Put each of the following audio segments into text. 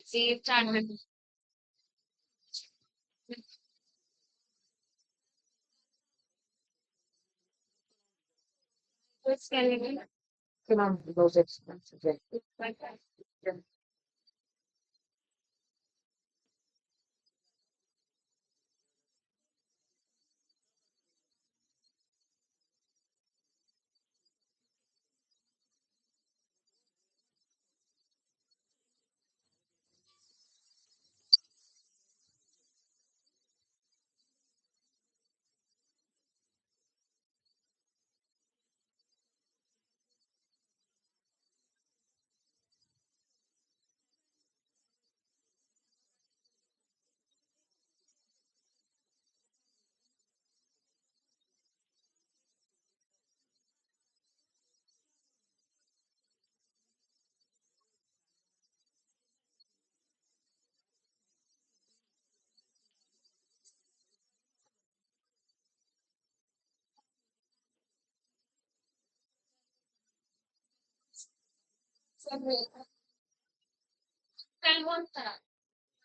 जी start में कुछ करेंगे।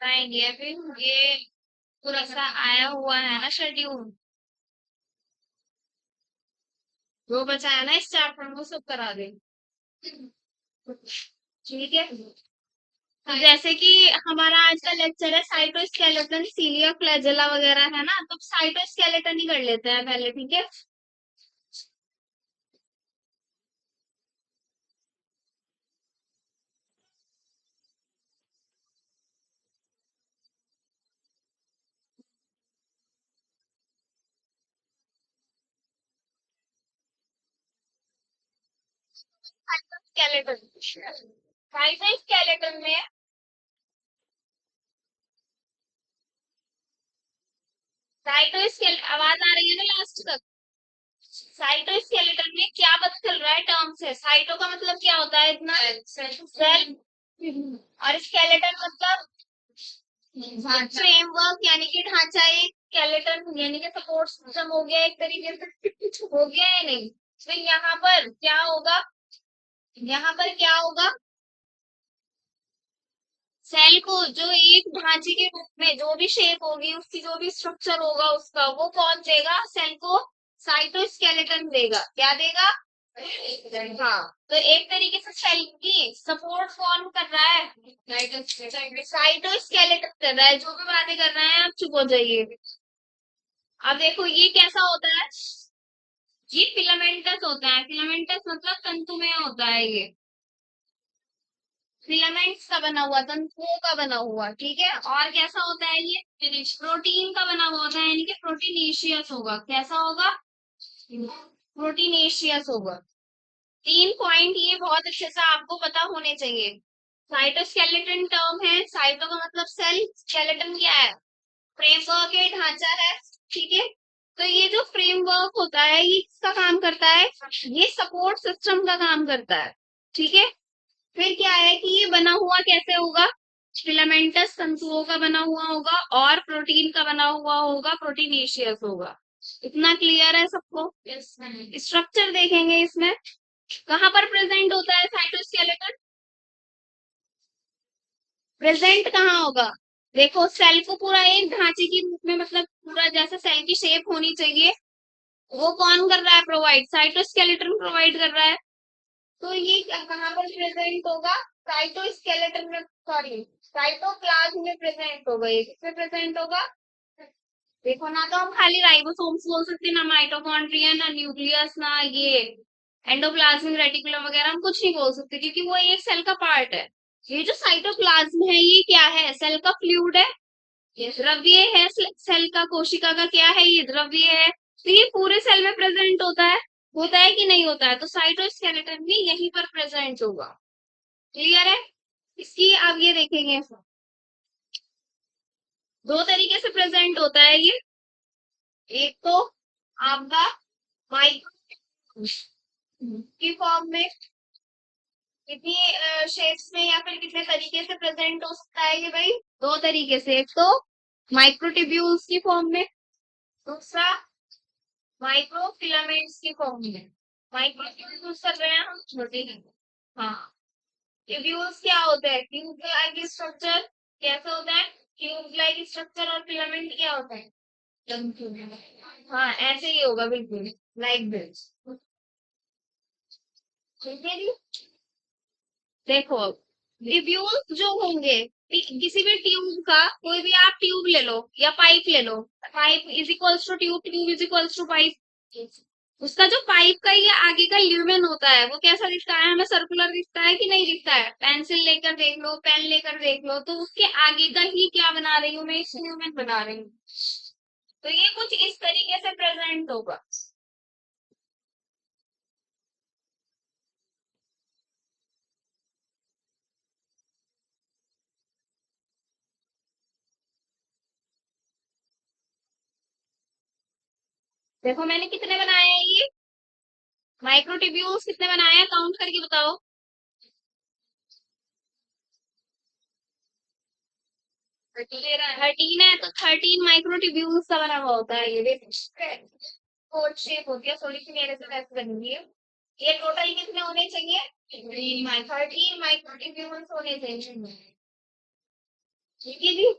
बताएंगे फिर ये पूरा सा आया हुआ है ना शेड्यूल जो बचा है ना इस चैप्टर में वो सब करा दे। ठीक है। तो जैसे कि हमारा आज का लेक्चर है साइटोस्केलेटन सीलिया फ्लैजेला वगैरह है ना, तो साइटोस्केलेटन ही कर लेते हैं पहले। ठीक है। साइटोस्केलेटन साइटोस्केलेटन में साइटोस्केल आवाज आ रही है ना लास्ट तक। साइटोस्केलेटन में क्या पता चल रहा है टर्म से? साइटो का मतलब क्या होता है इतना? सेल। और स्केलेटन मतलब फ्रेमवर्क यानी कि ढांचा। एक स्केलेटन यानी कि सपोर्ट सिस्टम हो गया एक तरीके से। हो गया है नहीं? तो यहाँ पर क्या होगा? यहाँ पर क्या होगा? सेल को जो एक ढांचे के रूप में जो भी शेप होगी उसकी जो भी स्ट्रक्चर होगा उसका वो कौन देगा? सेल को साइटोस्केलेटन देगा। क्या देगा? हाँ। तो एक तरीके से सेल की सपोर्ट फॉर्म कर रहा है साइटोस्केलेटन कर रहा है। जो भी बातें कर रहे हैं आप चुप हो जाइए। अब देखो ये कैसा होता है। ये फिलामेंटस होता है। फिलामेंटस मतलब तंतुमय होता है ये। फिलामेंट्स का बना हुआ, तंतुओं का बना हुआ। ठीक है। और कैसा होता है ये? प्रोटीन का बना हुआ होता है यानी कि प्रोटीनेशियस होगा। कैसा होगा? प्रोटीनेशियस होगा। 3 पॉइंट ये बहुत अच्छे से आपको पता होने चाहिए। साइटोस्केलेटन टर्म है। साइटो का मतलब सेल, स्केलेटन क्या है? फ्रेमवर्क है, ढांचा है। ठीक है। तो ये जो फ्रेमवर्क होता है ये किसका काम करता है? ये सपोर्ट सिस्टम का काम करता है। ठीक है। फिर क्या है कि ये बना हुआ कैसे होगा? फिलामेंटस तंतुओं का बना हुआ होगा और प्रोटीन का बना हुआ होगा, प्रोटीनेशियस होगा। इतना क्लियर है सबको? स्ट्रक्चर देखेंगे इसमें कहाँ पर प्रेजेंट होता है साइटोस्केलेटन? प्रेजेंट कहाँ होगा? देखो सेल को पूरा एक ढांचे के रूप में, मतलब पूरा जैसे सेल की शेप होनी चाहिए वो कौन कर रहा है प्रोवाइड? साइटोस्केलेटन प्रोवाइड कर रहा है। तो ये कहाँ पर प्रेजेंट होगा? साइटोस्केलेटन में, सॉरी साइटोप्लाज्म में प्रेजेंट होगा। ये किसमें प्रेजेंट होगा? देखो ना, तो हम खाली राइबोसोम्स बोल सकते हैं ना, माइटोकॉन्ड्रिया ना न्यूक्लियस ना ये एंडोप्लाज्मिक रेटिकुलम वगैरह हम कुछ नहीं बोल सकते क्योंकि वो एक सेल का पार्ट है। ये जो साइटोप्लाज्म है ये क्या है? सेल का फ्लूइड है। ये द्रव्य है। सेल का कोशिका का क्या है? ये द्रव्य है। तो ये पूरे सेल में प्रेजेंट होता है कि नहीं होता है? तो साइटोस्केलेटन भी यहीं पर प्रेजेंट होगा। क्लियर है? इसकी अब ये देखेंगे, दो तरीके से प्रेजेंट होता है ये। एक तो आपका माइक्रो की फॉर्म में, कितनी शेप्स में या फिर कितने तरीके से प्रेजेंट हो सकता है ये भाई? दो तरीके से। एक तो माइक्रोट्यूब्यूल्स की फॉर्म में, दूसरा माइक्रोफिलामेंट्स की फॉर्म में। माइक्रोट्यूब्यूल्स कर रहे हैं हम छोटे ही। हाँ। ट्यूब्यूल्स क्या होते हैं? ट्यूब लाइक स्ट्रक्चर कैसा होता है? ट्यूब लाइक स्ट्रक्चर और फिलामेंट क्या होता है? हाँ, ऐसे ही होगा बिल्कुल, लाइक दिस। ठीक है जी। देखो, ट्यूब्यूल्स जो होंगे, किसी भी ट्यूब का, कोई भी आप ट्यूब ले लो या पाइप ले लो, pipe is equals to tube, tube is equals to pipe. उसका जो पाइप का ये आगे का ल्यूमेन होता है वो कैसा दिखता है? हमें सर्कुलर दिखता है कि नहीं दिखता है? पेंसिल लेकर देख लो, पेन लेकर देख लो, तो उसके आगे का ही क्या बना रही हूँ मैं? इस ल्यूमेन बना रही हूँ। तो ये कुछ इस तरीके से प्रेजेंट होगा। देखो मैंने कितने बनाए हैं ये माइक्रोट्यूब्यूल्स, कितने बनाए हैं काउंट करके बताओ। 13 है, तो 13 माइक्रोट्यूब्यूल्स का बना हुआ होता है ये। देखो कोड शेप होती है थोड़ी सी, मेरे से ऐसे बनी है। ये टोटल कितने होने चाहिए? 13 माइक्रोट्यूब्यूल्स होने चाहिए। ठीक है जी।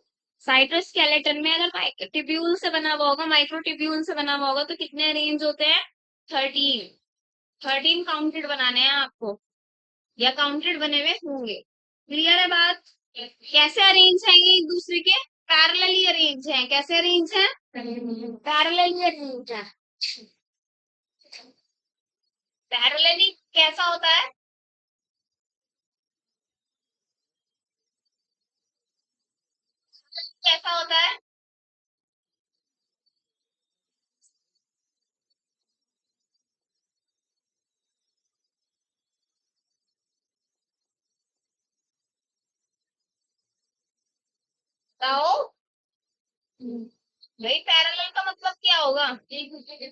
साइटोस्केलेटन में अगर ट्यूब्यूल से बना हुआ होगा, माइक्रोट्यूब्यूल से बना हुआ होगा, तो कितने अरेंज होते हैं? 13। 13 काउंटेड बनाने हैं आपको, या काउंटेड बने हुए होंगे। क्लियर है बात? कैसे अरेंज है ये एक दूसरे के? पैरेलली अरेंज है। कैसे अरेंज है? पैरेलली अरेंज है। पैरेलली कैसा होता है? कैसा होता है? बताओ। भाई पैरेलल का मतलब क्या होगा? एक दूसरे के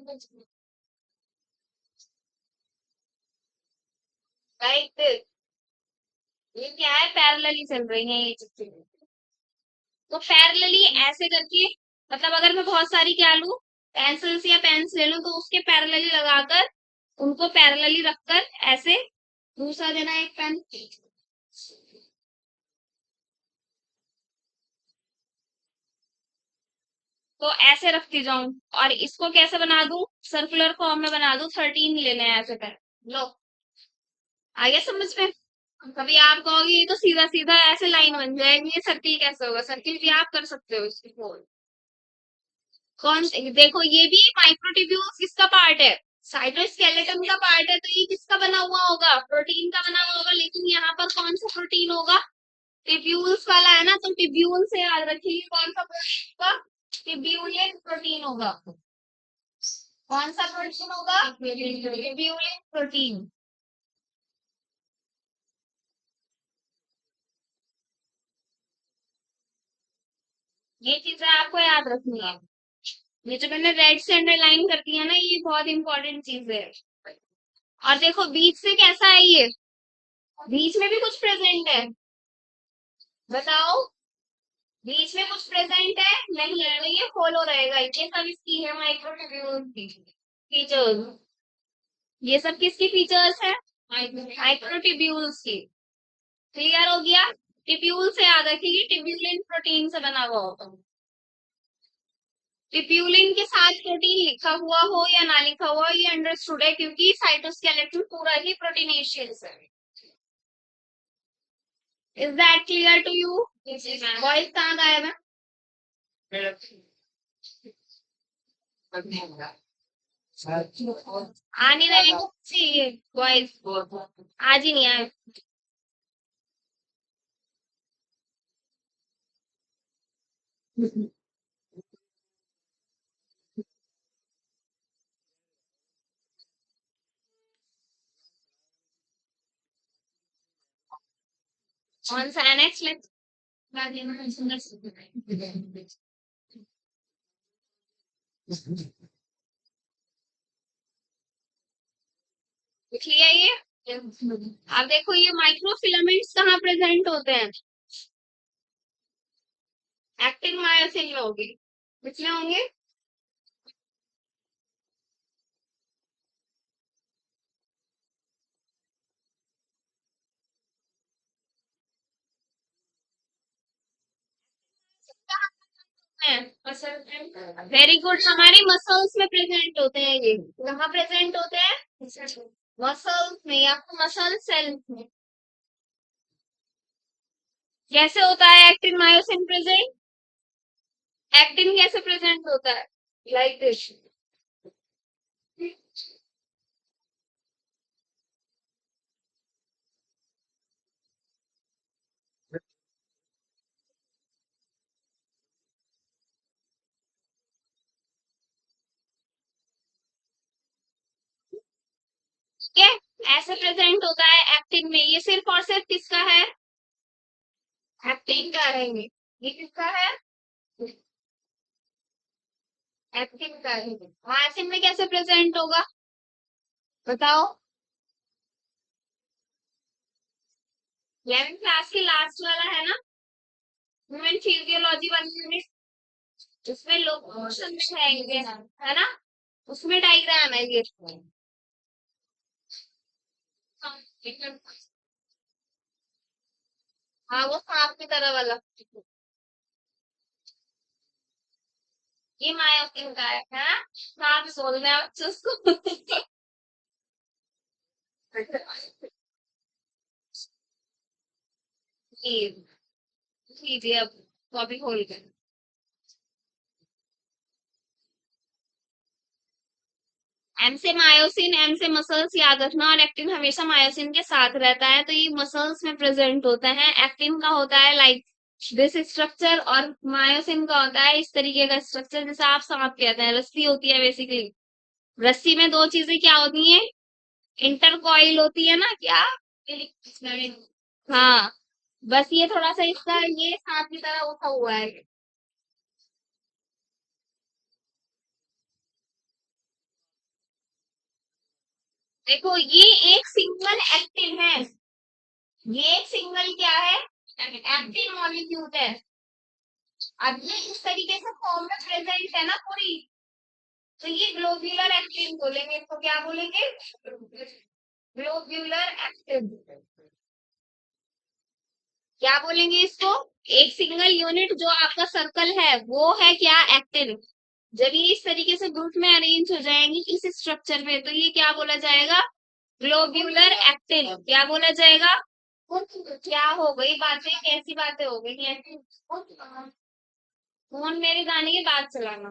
राइट। ये क्या है? पैरेलली चल रही है ये चीजें। तो पैरेलली ऐसे करके, मतलब अगर मैं बहुत सारी क्या लूं, पेंसिल्स या पेन्स ले लूं, तो उसके पैरेलली लगाकर, उनको पैरेलली रखकर ऐसे दूसरा देना एक पेन। तो ऐसे रखती जाऊं, और इसको कैसे बना दूं? सर्कुलर फॉर्म में बना दूं। 13 लेने हैं ऐसे पेन। लो, आ गया समझ में? कभी आप कहोगे ये तो सीधा सीधा ऐसे लाइन बन जाएगी, ये सर्किल कैसे होगा? सर्किल भी आप कर सकते हो इसको। कौन देखो, ये भी माइक्रोट्यूब्यूल्स किसका पार्ट है? साइटोस्केलेटन का पार्ट है, तो ये किसका बना हुआ होगा? प्रोटीन का बना हुआ होगा। लेकिन यहाँ पर कौन सा प्रोटीन होगा? टिब्यूल्स वाला है ना, तो टिब्यूल से याद रखिए कौन सा प्रोटीन होगा? टिब्यूलिन प्रोटीन होगा। कौन सा प्रोटीन होगा? टिब्यूलिन प्रोटीन। ये चीजें आपको याद रखनी है। ये जो मैंने रेड से अंडरलाइन कर दिया ना, ये बहुत इंपॉर्टेंट चीज है। और देखो बीच से कैसा है ये? बीच में भी कुछ प्रेजेंट है। बताओ। बीच में कुछ प्रेजेंट है? नहीं है, तो ये फॉलो रहेगा। ये सब इसकी है माइक्रोट्यूब्यूल्स की फीचर्स। ये सब किसकी फीचर्स है? माइक्रोट्यूब्यूल्स की। क्लियर हो गया? ट्यूब्यूल से याद रखिए, ट्यूब्यूलिन प्रोटीन से बना हुआ होगा। ट्यूब्यूलिन के साथ प्रोटीन लिखा हुआ हो या ना लिखा हुआ, ये अंडरस्टूड है, क्योंकि साइटोस्केलेटन पूरा ही प्रोटीनेशियस है। Is that clear to you? Voice कहाँ गायब है? आ नहीं रहे चाहिए वॉइस, आज ही नहीं आए। कौन सा एनेक्स में? लिख लिया ये? अब देखो ये माइक्रोफिलामेंट्स कहाँ प्रेजेंट होते हैं? एक्टिन मायोसिन में होगी। किसमें होंगे? वेरी गुड, हमारी मसल्स में प्रेजेंट होते हैं ये। कहाँ प्रेजेंट होते हैं? मसल्स में या मसल सेल्स में। कैसे होता है एक्टिन मायोसिन प्रेजेंट? एक्टिन कैसे प्रेजेंट होता है? Like this. ठीक है, ऐसे प्रेजेंट होता है एक्टिन में। ये सिर्फ और सिर्फ किसका है? एक्टिन का है ये किसका है? एक्टिन का है। मायोसिन में कैसे प्रेजेंट होगा? बताओ। 11th क्लास की लास्ट वाला है ना, ह्यूमन फिजियोलॉजी वाली यूनिट। उसमें लोग मोशन दिखाएंगे, है ना? उसमें डायग्राम है ये। हाँ, वो सांप की तरह वाला। ये मायोसिन का है। सांप बोल रहे हैं आप उसको। ये लीजिए अब कॉपी खोल कर। एम से मायोसिन, एम से मसल्स याद रखना, और एक्टिन हमेशा मायोसिन के साथ रहता है, तो ये मसल्स में प्रेजेंट होता है। एक्टिन का होता है लाइक दिस स्ट्रक्चर, और मायोसिन का होता है इस तरीके का स्ट्रक्चर, जैसे आप सांप कहते हैं, रस्सी होती है बेसिकली। रस्सी में दो चीजें क्या होती हैं? इंटरकॉइल होती है ना क्या? हाँ, बस ये थोड़ा सा इसका ये सांप की तरह उठा हुआ है। देखो, ये एक सिंगल एक्टिन है। ये एक सिंगल क्या है? एक्टिन मॉलिक्यूल है। अब ये इस तरीके से फॉर्म में प्रेजेंट है ना पूरी, तो ये ग्लोब्यूलर एक्टिन बोलेंगे, इसको क्या बोलेंगे? Globular actin. क्या बोलेंगे इसको? एक सिंगल यूनिट जो आपका सर्कल है वो है क्या? एक्टिन। जब ये इस तरीके से ग्रुप में अरेंज हो जाएंगी इस स्ट्रक्चर में, तो ये क्या बोला जाएगा? Globular actin. क्या बोला जाएगा? क्या हो गई बातें, कैसी बातें हो गई हैं? फोन मेरे जाने के बाद चलाना।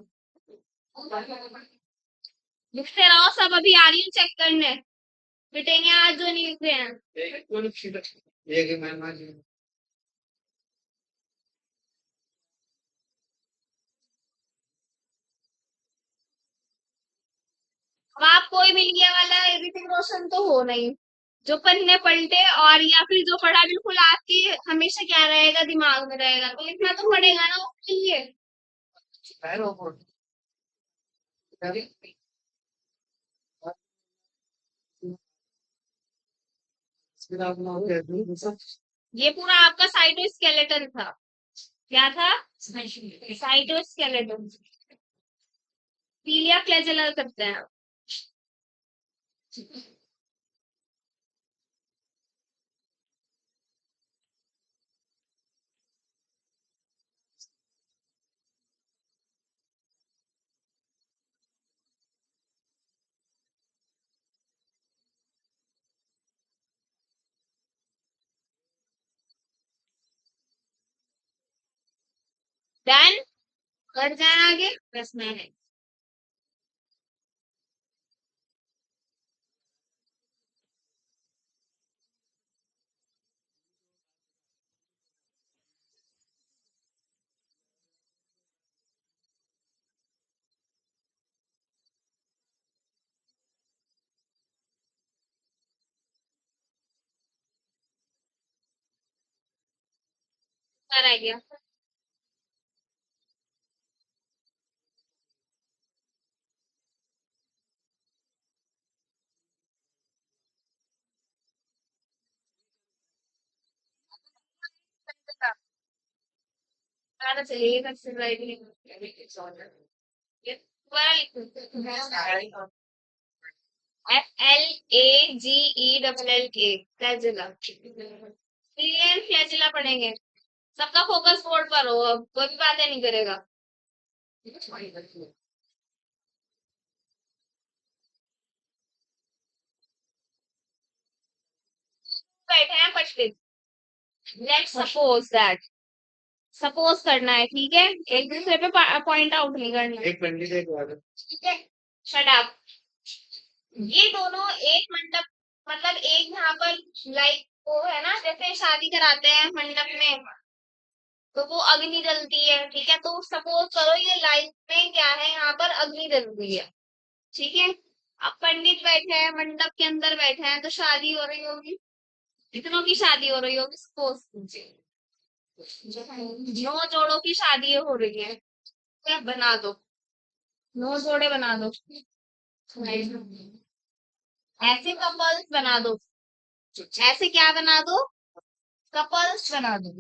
लिखते रहो सब, अभी आ रही हूँ चेक करने। पिटेंगे आज जो नहीं लिख रहे हैं। अब आप कोई भी लिया वाला ऋतिक रोशन तो हो नहीं, जो पन्ने पलटे और या फिर जो पढ़ा बिल्कुल आपकी हमेशा क्या रहेगा, दिमाग में रहेगा, तो लिखना तो पड़ेगा ना उसके लिए। ये पूरा आपका साइटोस्केलेटन था। क्या था? साइटोस्केलेटन। पीलिया फ्लैजेला करते हैं। डन। कर जाए आगे, प्रश्न है। कर आइडिया। आना चाहिए सबसे राइटिंग। ये दोबारा लिखो। FLAGE flagella. फ्लैजिला पढ़ेंगे। सबका फोकस बोर्ड पर हो, अब कोई भी बातें नहीं करेगा। बैठे हैं पंडित, लेट्स सपोज दैट, सपोज करना है, ठीक है, एक दूसरे पे पॉइंट आउट नहीं करना, एक पंडित एक वादक, ठीक है, शट अप। ये दोनों एक मंडप, मतलब एक यहाँ पर, लाइक वो है ना, जैसे शादी कराते हैं मंडप में, तो वो अग्नि जलती है, ठीक है, तो सपोज करो ये लाइफ में क्या है, यहाँ पर अग्नि जल रही है, ठीक है। अब पंडित बैठे हैं मंडप के अंदर, बैठे हैं, तो शादी हो रही होगी, कितनों की शादी हो रही होगी, सपोज नौ जोड़ों की शादी हो रही है, क्या बना दो, नौ जोड़े बना दो, ऐसे कपल्स बना दो, ऐसे क्या बना दो, कपल्स बना दो,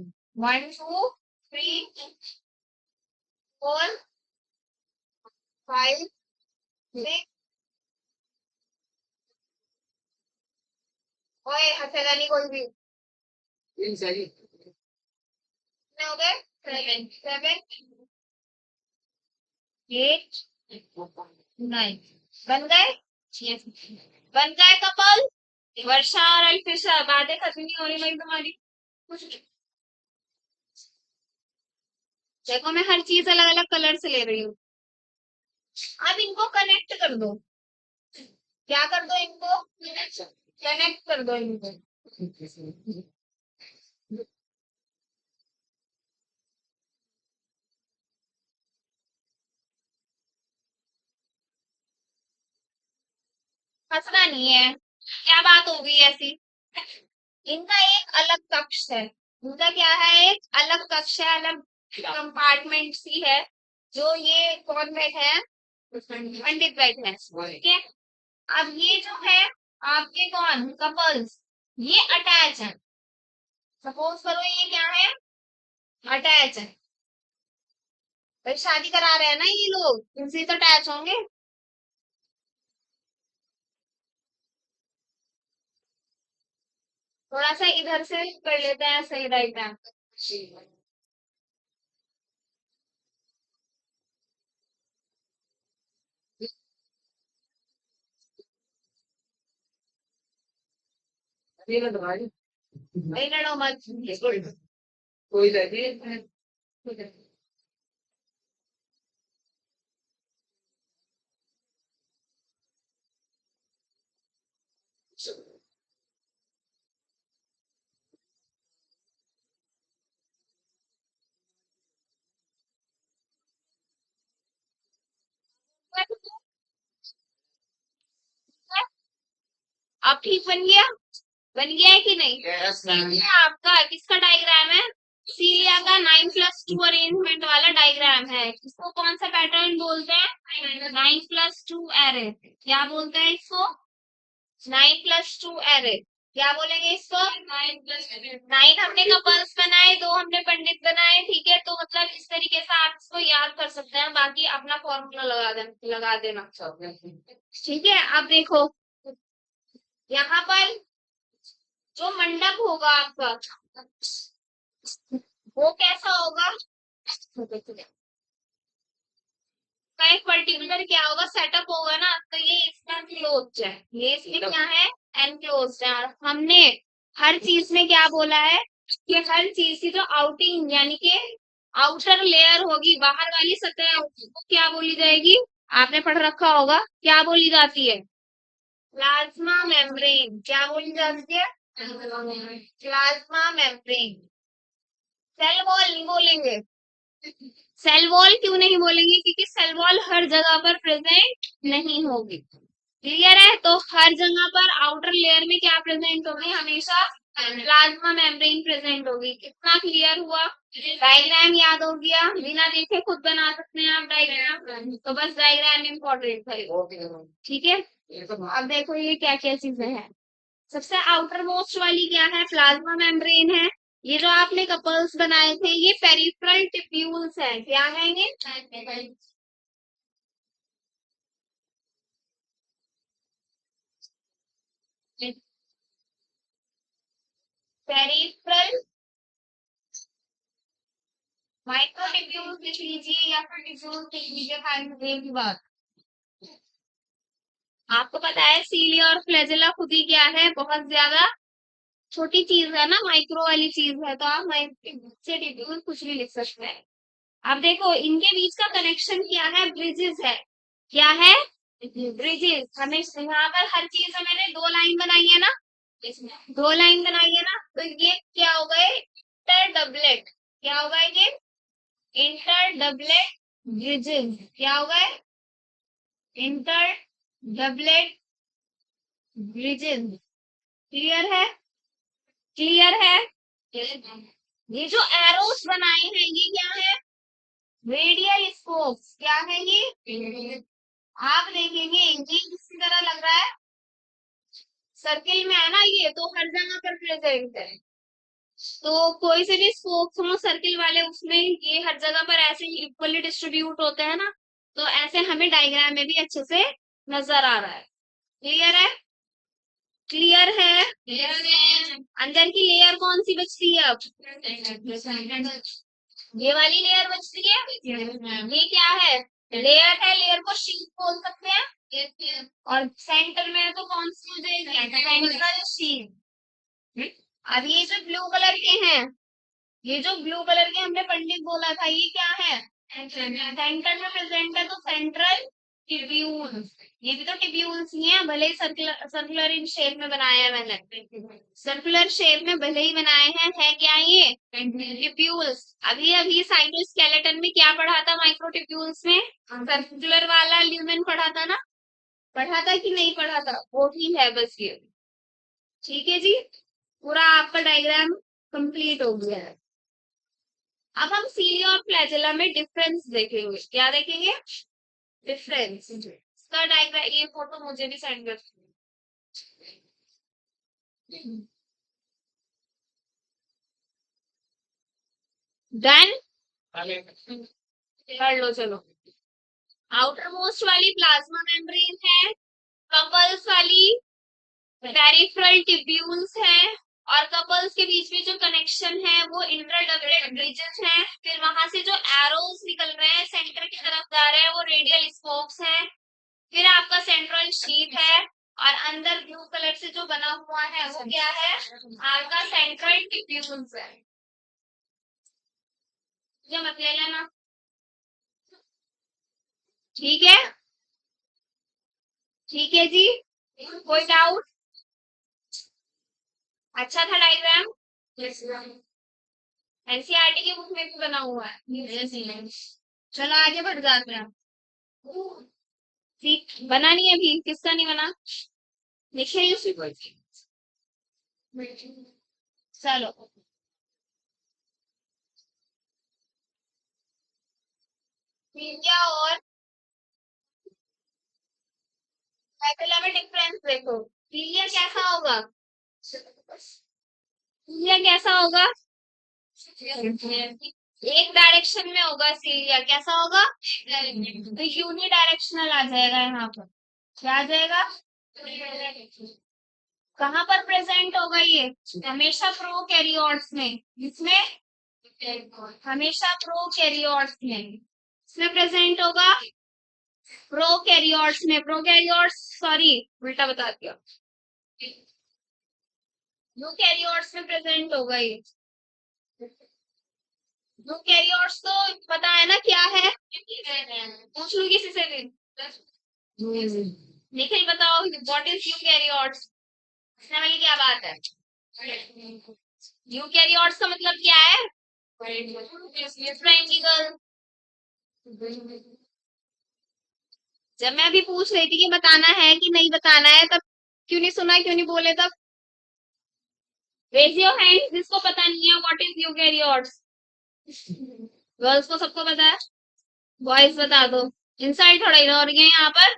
1 2 3 4 5 6, ओए हंसेगा नहीं कोई भी, कितने हो गए, 7 7 8 9, बन गए, बन गए कपल। वर्षा और अल्फिशा, बातें खत्म नहीं हो रही भाई तुम्हारी, कुछ देखो, मैं हर चीज अलग अलग कलर से ले रही हूँ। अब इनको कनेक्ट कर दो, क्या कर दो इनको, कनेक्ट कर दो इनको, हंसना नहीं है, क्या बात हो गई ऐसी, इनका एक अलग कक्ष है, इनका क्या है, एक अलग कक्ष है, अलग कंपार्टमेंट सी है, जो ये कौन बैठे हैं, पंडित बैठे हैं, ठीक है। अब ये जो है आपके कौन कपल्स, ये अटैच है, सपोज करो ये क्या है, अटैच है, भाई शादी करा रहे हैं ना ये लोग, इनसे तो अटैच होंगे। थोड़ा सा इधर से कर लेते हैं सही डायग्राम, नहीं लड़ो मत, अब ठीक बन गया, बन गया है कि नहीं, ये आपका किसका डायग्राम है, सीलिया का 9+2 अरेंजमेंट वाला डायग्राम है, इसको कौन सा पैटर्न बोलते हैं, 9+2 एरे, क्या बोलते हैं इसको, 9+2 एरे, क्या बोलेंगे इसको, 9 हमने कपल्स बनाए, 2 हमने पंडित बनाए, ठीक है, तो मतलब इस तरीके से आप इसको याद कर सकते हैं, बाकी अपना फॉर्मूला लगा देना, ठीक है। अब देखो यहाँ पर जो मंडप होगा आपका, वो कैसा होगा, का एक पर्टिकुलर क्या होगा, सेटअप होगा ना, तो ये इसका एनक्लोज्ड है, ये इसमें क्या है, एनक्लोज्ड है। और हमने हर चीज में क्या बोला है, कि हर चीज की जो आउटिंग यानी कि आउटर लेयर होगी, बाहर वाली सतह होगी, वो क्या बोली जाएगी, आपने पढ़ रखा होगा, क्या बोली जाती है, प्लाज्मा मेम्ब्रेन, क्या बोली जाती है, प्लाज्मा मेम्ब्रेन, सेल वॉल नहीं बोलेंगे, सेल वॉल क्यों नहीं बोलेंगे, क्योंकि सेल वॉल हर जगह पर प्रेजेंट नहीं होगी, क्लियर है, तो हर जगह पर आउटर लेयर में क्या प्रेजेंट होगी, हमेशा प्लाज्मा मेम्ब्रेन प्रेजेंट होगी, कितना क्लियर हुआ, डायग्राम याद हो गया, बिना देखे खुद बना सकते हैं आप डायग्राम, तो बस डायग्राम इम्पोर्टेंट है, ठीक है। अब देखो ये क्या क्या चीजें हैं, सबसे आउटर मोस्ट वाली क्या है, प्लाज्मा मेम्ब्रेन है, ये जो आपने कपल्स बनाए थे ये पेरिफेरल टिप्यूल्स है, क्या है ये, पेरिफेरल माइक्रोटिब्यूल्स लिख लीजिए या फिर टिब्यूल्स लिख लीजिए, खाली एक ही बात। आपको पता है सीलिया और फ्लैजेला खुद ही क्या है, बहुत ज्यादा छोटी चीज है ना, माइक्रो वाली चीज है, तो आप से टिब्यूल कुछ भी लिख सकते हैं। अब देखो इनके बीच का कनेक्शन क्या है, ब्रिजेस है। क्या है? ब्रिजेस। हमें यहाँ पर हर चीज में मैंने दो लाइन बनाई है ना, इसमें दो लाइन बनाई है ना, तो ये क्या हो गए, इंटर डबलेट। क्या हो गए ये? Inter doublet bridges. क्या हो गए? Inter doublet bridges. क्लियर है? क्लियर है? ये जो एरोस बनाए हैं ये क्या है? Radial scopes. क्या है ये? आप देखेंगे ये किसी तरह लग रहा है, सर्किल में है ना ये, तो हर जगह पर प्रेजेंट है। तो कोई से भी स्कोप्स हो सर्किल वाले, उसमें ये हर जगह पर ऐसे ही इक्वली डिस्ट्रीब्यूट होते हैं ना, तो ऐसे हमें डायग्राम में भी अच्छे से नजर आ रहा है। क्लियर है? क्लियर है? अंदर की लेयर कौन सी बचती है अब? ये वाली लेयर बचती है। ये क्या है? लेयर है, लेयर को शीट बोल सकते हैं। और सेंटर में तो कौन सी हो जाएगी? Central sheet. अब ये जो ब्लू कलर के हैं, ये जो ब्लू कलर के हमने पंडित बोला था, ये क्या है? सेंटर में प्रेजेंट है, तो सेंट्रल ट्यूब्यूल। ये भी तो ट्यूब्यूल्स ही हैं, भले ही सर्कुलर सर्कुलर इन शेप में बनाया है मैंने, सर्कुलर शेप में भले ही बनाए हैं, है क्या ये? ट्यूब्यूल्स। अभी अभी साइटोस्केलेटन में क्या पढ़ा था, माइक्रो ट्यूब्यूल्स में सर्कुलर वाला ल्यूमेन पढ़ा था ना? पढ़ा था कि नहीं पढ़ा था? वो ही है बस ये। ठीक है जी, पूरा आपका डायग्राम कंप्लीट हो गया है। अब हम सीलिया और फ्लैजेला में डिफरेंस देखेंगे। क्या देखेंगे? डिफरेंस। इसका डायग्राम, ये फोटो मुझे भी सेंड कर। डन? कर लो चलो। आउटर मोस्ट वाली प्लाज्मा मेम्ब्रेन है, कपल्स वाली पेरिफेरल ट्यूब्यूल्स है, और कपल्स के बीच में जो कनेक्शन है वो इंटरडबलेट ब्रिजेस है। फिर वहां से जो एरोस निकल रहे हैं सेंटर की तरफ जा रहे हैं वो रेडियल स्पोक्स है। फिर आपका सेंट्रल शीट है, और अंदर ब्लू कलर से जो बना हुआ है वो क्या है? आपका सेंट्रल ट्यूब्यूल्स है। जो मत ले लेना। ठीक है? ठीक है जी, कोई डाउट? अच्छा था डायग्राम? एनसीईआरटी की बुक में भी बना हुआ है। चलो आगे बढ़ जाते हैं। ठीक, बना नहीं अभी? किसका नहीं बना? लिखे उसी को। चलो, मीडिया और मैकुला में डिफरेंस देखो। पीलिया कैसा होगा? पीलिया कैसा होगा? एक डायरेक्शन में होगा सीलिया। कैसा होगा? तो यूनि डायरेक्शनल आ जाएगा यहाँ पर। क्या आ जाएगा? कहाँ पर प्रेजेंट होगा ये? हमेशा प्रोकैरियोट्स में। इसमें हमेशा प्रोकैरियोट्स में इसमें प्रेजेंट होगा। प्रोकैरियोट्स में, प्रोकैरियोट्स, सॉरी उल्टा बता दिया, यूकैरियोट्स में प्रेजेंट होगा ये। यूकैरियोट्स तो पता है ना क्या है? पूछ लू किसी से भी। निखिल बताओ, व्हाट इज यूकैरियोट्स? इसमें वाली क्या बात है? यूकैरियोट्स का मतलब क्या है? ट्रायंगल। जब मैं अभी पूछ रही थी कि बताना है कि नहीं बताना है, तब क्यों नहीं सुना, क्यों नहीं बोले तब? रेज योर हैंड जिसको पता नहीं है व्हाट इज यूकैरियोट्स। गर्ल्स को सबको पता है, बॉयज बता दो। इंसल्ट थोड़ा ही हो रही है यहाँ पर।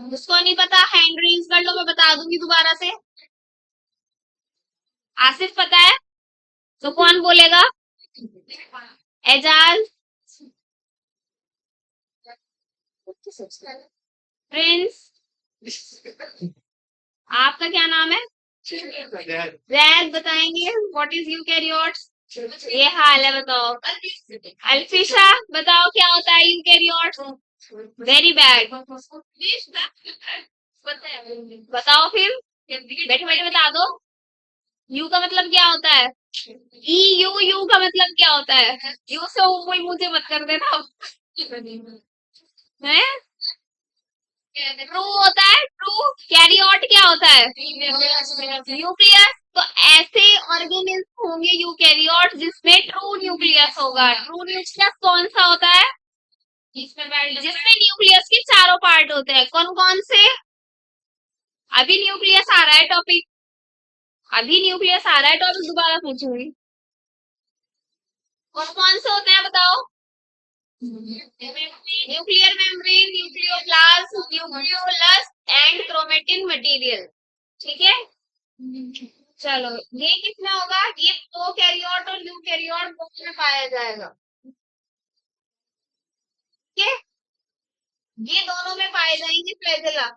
जिसको नहीं पता हैंड रेज कर लो, मैं बता दूंगी दोबारा से। आसिफ पता है तो कौन बोलेगा? एजाज, प्रिंस, आपका क्या नाम है? जैद बताएंगे व्हाट इज यूकैरियोट्स। ये हाल है, बताओ। अल्फिशा, बताओ क्या होता है यूकेरियोट्स? Very bad. बताओ फिर, बैठे बैठे बता दो। यू का मतलब क्या होता है? ई यू, यू का मतलब क्या होता है? यू से कोई मुझे मत कर देना। है? ट्रू होता है, ट्रू। कैरियोट क्या होता है? न्यूक्लियस। तो ऐसे ऑर्गेनिल्स होंगे यूकेरियोट जिसमें ट्रू न्यूक्लियस होगा। ट्रू न्यूक्लियस कौन सा होता है? जिसमें न्यूक्लियस के चारों पार्ट होते हैं। कौन कौन से? अभी न्यूक्लियस आ रहा है टॉपिक। अभी न्यूक्लियस आ रहा है टॉपिक, दोबारा पूछूंगी। कौन कौन से होते हैं बताओ? Nuclear membrane, nucleoplasm, nucleolus and chromatin material. ठीक है। चलो, ये किसमें होगा? ये प्रोकैरियोट और यूकेरियोट दोनों में पाया जाएगा। ठीक है, ये दोनों में पाए जाएंगे फ्लैजेला।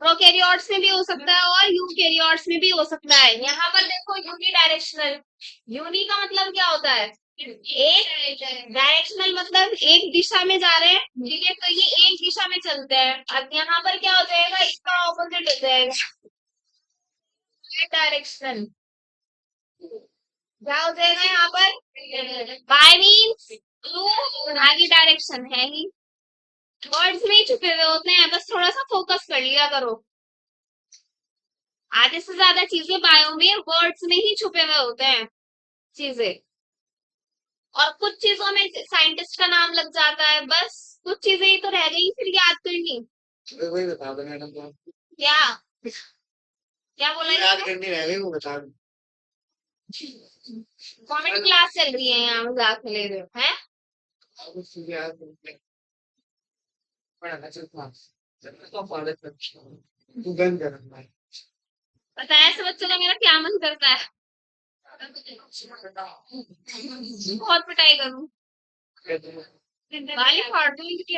प्रोकैरियोट्स में भी हो सकता है और यूकेरियोट्स में भी हो सकता है। यहाँ पर देखो, यूनी डायरेक्शनल। यूनी का मतलब क्या होता है? एक। डायरेक्शनल मतलब एक दिशा में जा रहे हैं, ठीक है, तो ये एक दिशा में चलते हैं। अब यहाँ पर क्या हो जाएगा? इसका ऑपोजिट हो जाएगा, डायरेक्शनल। क्या हो जाएगा यहाँ पर? बाय मीन्स टू, आगे डायरेक्शन है ही। वर्ड्स में ही छुपे हुए होते हैं, बस थोड़ा सा फोकस कर लिया करो। आधे से ज्यादा चीजें बायो में वर्ड्स में ही छुपे हुए होते हैं चीजें। और कुछ चीजों में साइंटिस्ट का नाम लग जाता है, बस कुछ चीजें ही तो रह गई फिर याद करनी। वही बता दो मैडम को। क्या? क्या बोला? याद करनी रह गई, वो बता दो। कॉमेडी क्लास चल रही है, यहाँ मजाक ले रहे हो हैं? तू बंद कर अपना। पता है ऐसे बच्चों का मेरा क्या मन करता है? बहुत पिटाई करूं, गाली फाड़ दूं इनकी।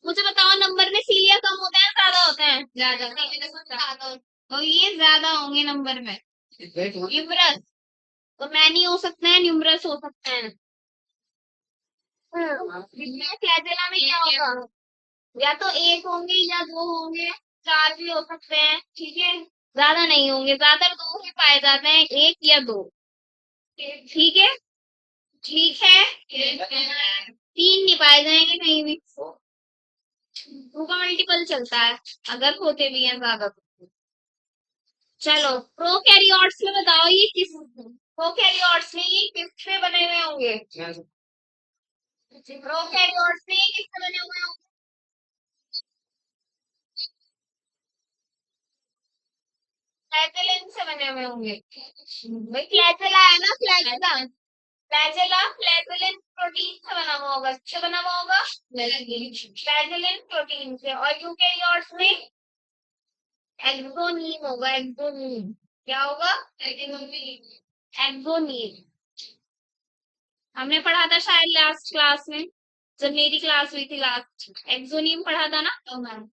मुझे बताओ, नंबर में सीलिया कम होते हैं ज्यादा होते हैं? ज्यादा। तो ये ज्यादा होंगे नंबर में। न्यूमरस। तो मैनी हो सकते हैं, न्यूमरस हो सकते हैं। फ्लैजेला में क्या होगा? या तो एक होंगे या दो होंगे, चार भी हो सकते हैं, ठीक है। ज्यादा नहीं होंगे, ज्यादातर दो ही पाए जाते हैं, एक या दो। ठीक है। ठीक है। तीन नहीं पाए जाएंगे कहीं भी। टू का मल्टीपल चलता है अगर होते भी हैं ज्यादा तो। चलो, प्रोकैरियोट्स में बताओ, ये किस प्रोकैरियोट्स में ये किससे बने हुए होंगे? प्रोकैरियोट्स में ये किससे बने हुए होंगे? फ्लैजेलन से बने हुए होंगे। भाई फ्लैजेला है ना, फ्लैजेला। फ्लैजेला फ्लैजेलन प्रोटीन से बना हुआ होगा, किससे बना हुआ होगा? फ्लैजेलन प्रोटीन से। और यूकेरियोट्स में एक्सोनीम होगा, एक्सोनीम। क्या होगा? एक्सोनीम। हमने पढ़ा था शायद लास्ट क्लास में, जब मेरी क्लास हुई थी लास्ट, एक्सोनीम पढ़ा था ना? तो मैम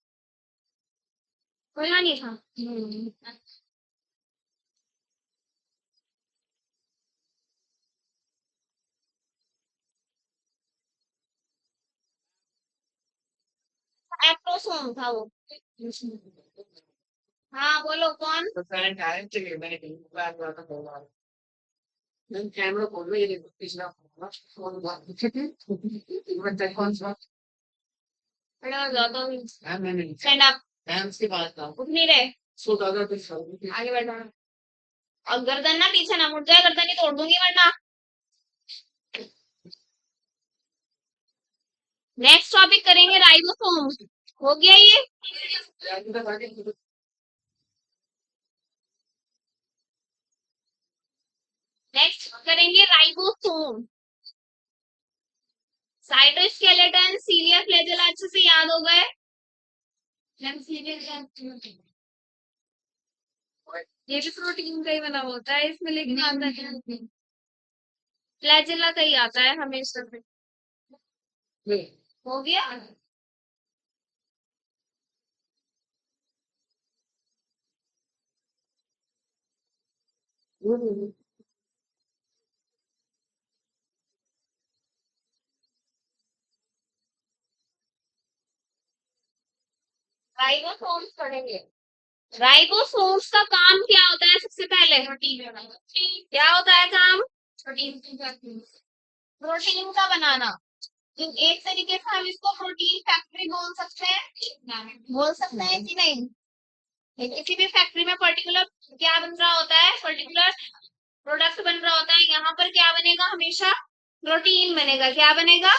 पढ़ा नहीं था। एक्टोसोम था वो। हाँ बोलो कौन? कैमरा खोल लो, ये देखो पिछला फोन कौन सा? खड़ा हो जाओ तो स्टैंड अप। के पास था, उठ नहीं रहे। सो दादा आगे बैठो। और गर्दन ना पीछे ना मुड़ जाए, गर्दन ही तोड़ दूंगी वरना। नेक्स्ट टॉपिक करेंगे राइबोसोम। हो गया ये? नेक्स्ट करेंगे राइबोसोम। साइटोस्केलेटन, सीलिया, फ्लैजेला अच्छे से याद हो गए? ये भी प्रोटीन का ही बना हुआ होता है इसमें, लेकिन आता है फ्लैजेला का ही आता है हमेशा से। हो गया। राइबोसोम्स पढ़ेंगे। राइबोसोम्स का काम क्या होता है सबसे पहले? क्या होता है काम? प्रोटीन का बनाना। तो एक तरीके से हम इसको प्रोटीन फैक्ट्री बोल सकते हैं, बोल सकते हैं कि नहीं? किसी भी फैक्ट्री में पर्टिकुलर क्या बन रहा होता है, पर्टिकुलर प्रोडक्ट बन रहा होता है, यहाँ पर क्या बनेगा? हमेशा प्रोटीन बनेगा। क्या बनेगा?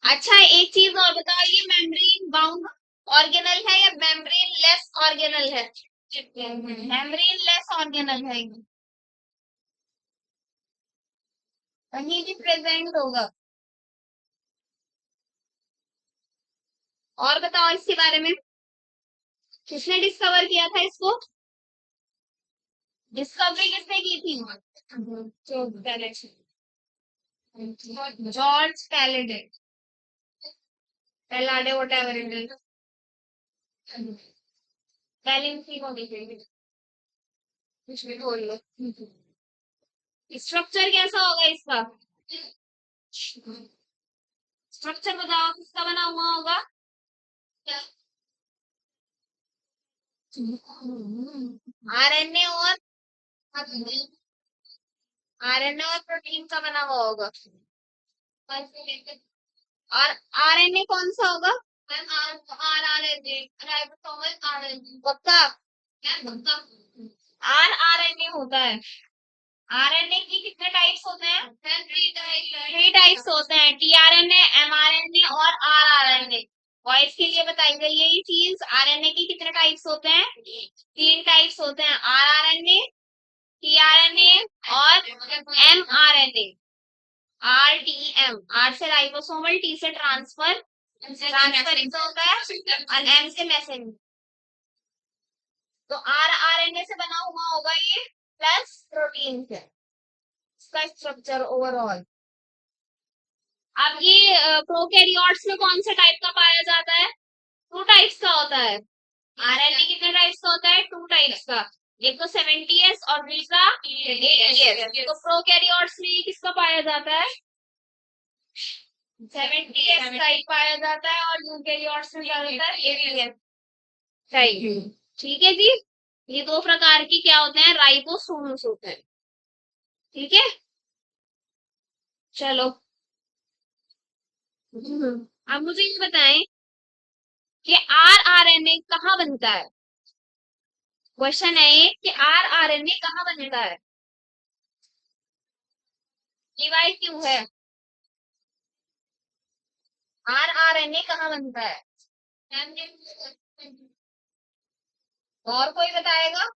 अच्छा, एक चीज और बताओ, ये मेम्ब्रेन बाउंड ऑर्गेनल है या मेम्ब्रेन लेस ऑर्गेनल है? मेम्ब्रेन लेस ऑर्गेनल है ये। कहीं भी प्रेजेंट होगा। और बताओ इसके बारे में, किसने डिस्कवर किया था इसको? डिस्कवरी किसने की थी? जॉर्ज कैलेडे, कैलाडे, whatever it is, valency को देखिए, कुछ भी बोल लो। स्ट्रक्चर कैसा होगा इसका? स्ट्रक्चर बताओ किसका बना हुआ होगा? आरएनए और आरएनए और प्रोटीन का बना हुआ होगा। और आरएनए कौन सा होगा? RRNA, ribosomal RNA. पक्का? आरआरएनए होता है। आरएनए की कितने टाइप्स होते हैं? थ्री टाइप्स होते हैं, टीआरएनए, एमआरएनए और आरआरएनए। वॉइस के लिए बताई गई है ये चीज। आरएनए की कितने टाइप्स होते हैं? तीन टाइप्स होते हैं, आरआरएनए, टीआरएनए और एमआरएनए। आरटीएम, आर से राइबोसोमल, टी से ट्रांसफर, ट्रांसफरिंग से होता है, और एम से मैसेंजर। तो आरआरएनए से बना हुआ होगा ये, प्लस प्रोटीन से, इसका स्ट्रक्चर ओवरऑल। अब ये प्रोकैरियोट्स में कौन सा टाइप का पाया जाता है? टू टाइप्स का होता है। आरएनए कितने टाइप्स का होता है? टू टाइप्स का। एक तो 70s और दूसरा 80s। तो प्रोकैरियोट्स में ये किसका पाया जाता है? 70s टाइप पाया जाता है, और यूकैरियोट्स में क्या होता है? 80s type. ठीक है जी। ये दो प्रकार की क्या होते हैं? राइबोसोम्स होते हैं। ठीक है, चलो। अब मुझे ये बताएं कि आरआरएनए कहाँ बनता है? क्वेश्चन है ये कि आरआरएनए कहाँ बनता है, डिवाइड क्यों है? आरआरएनए कहाँ बनता है? और कोई बताएगा?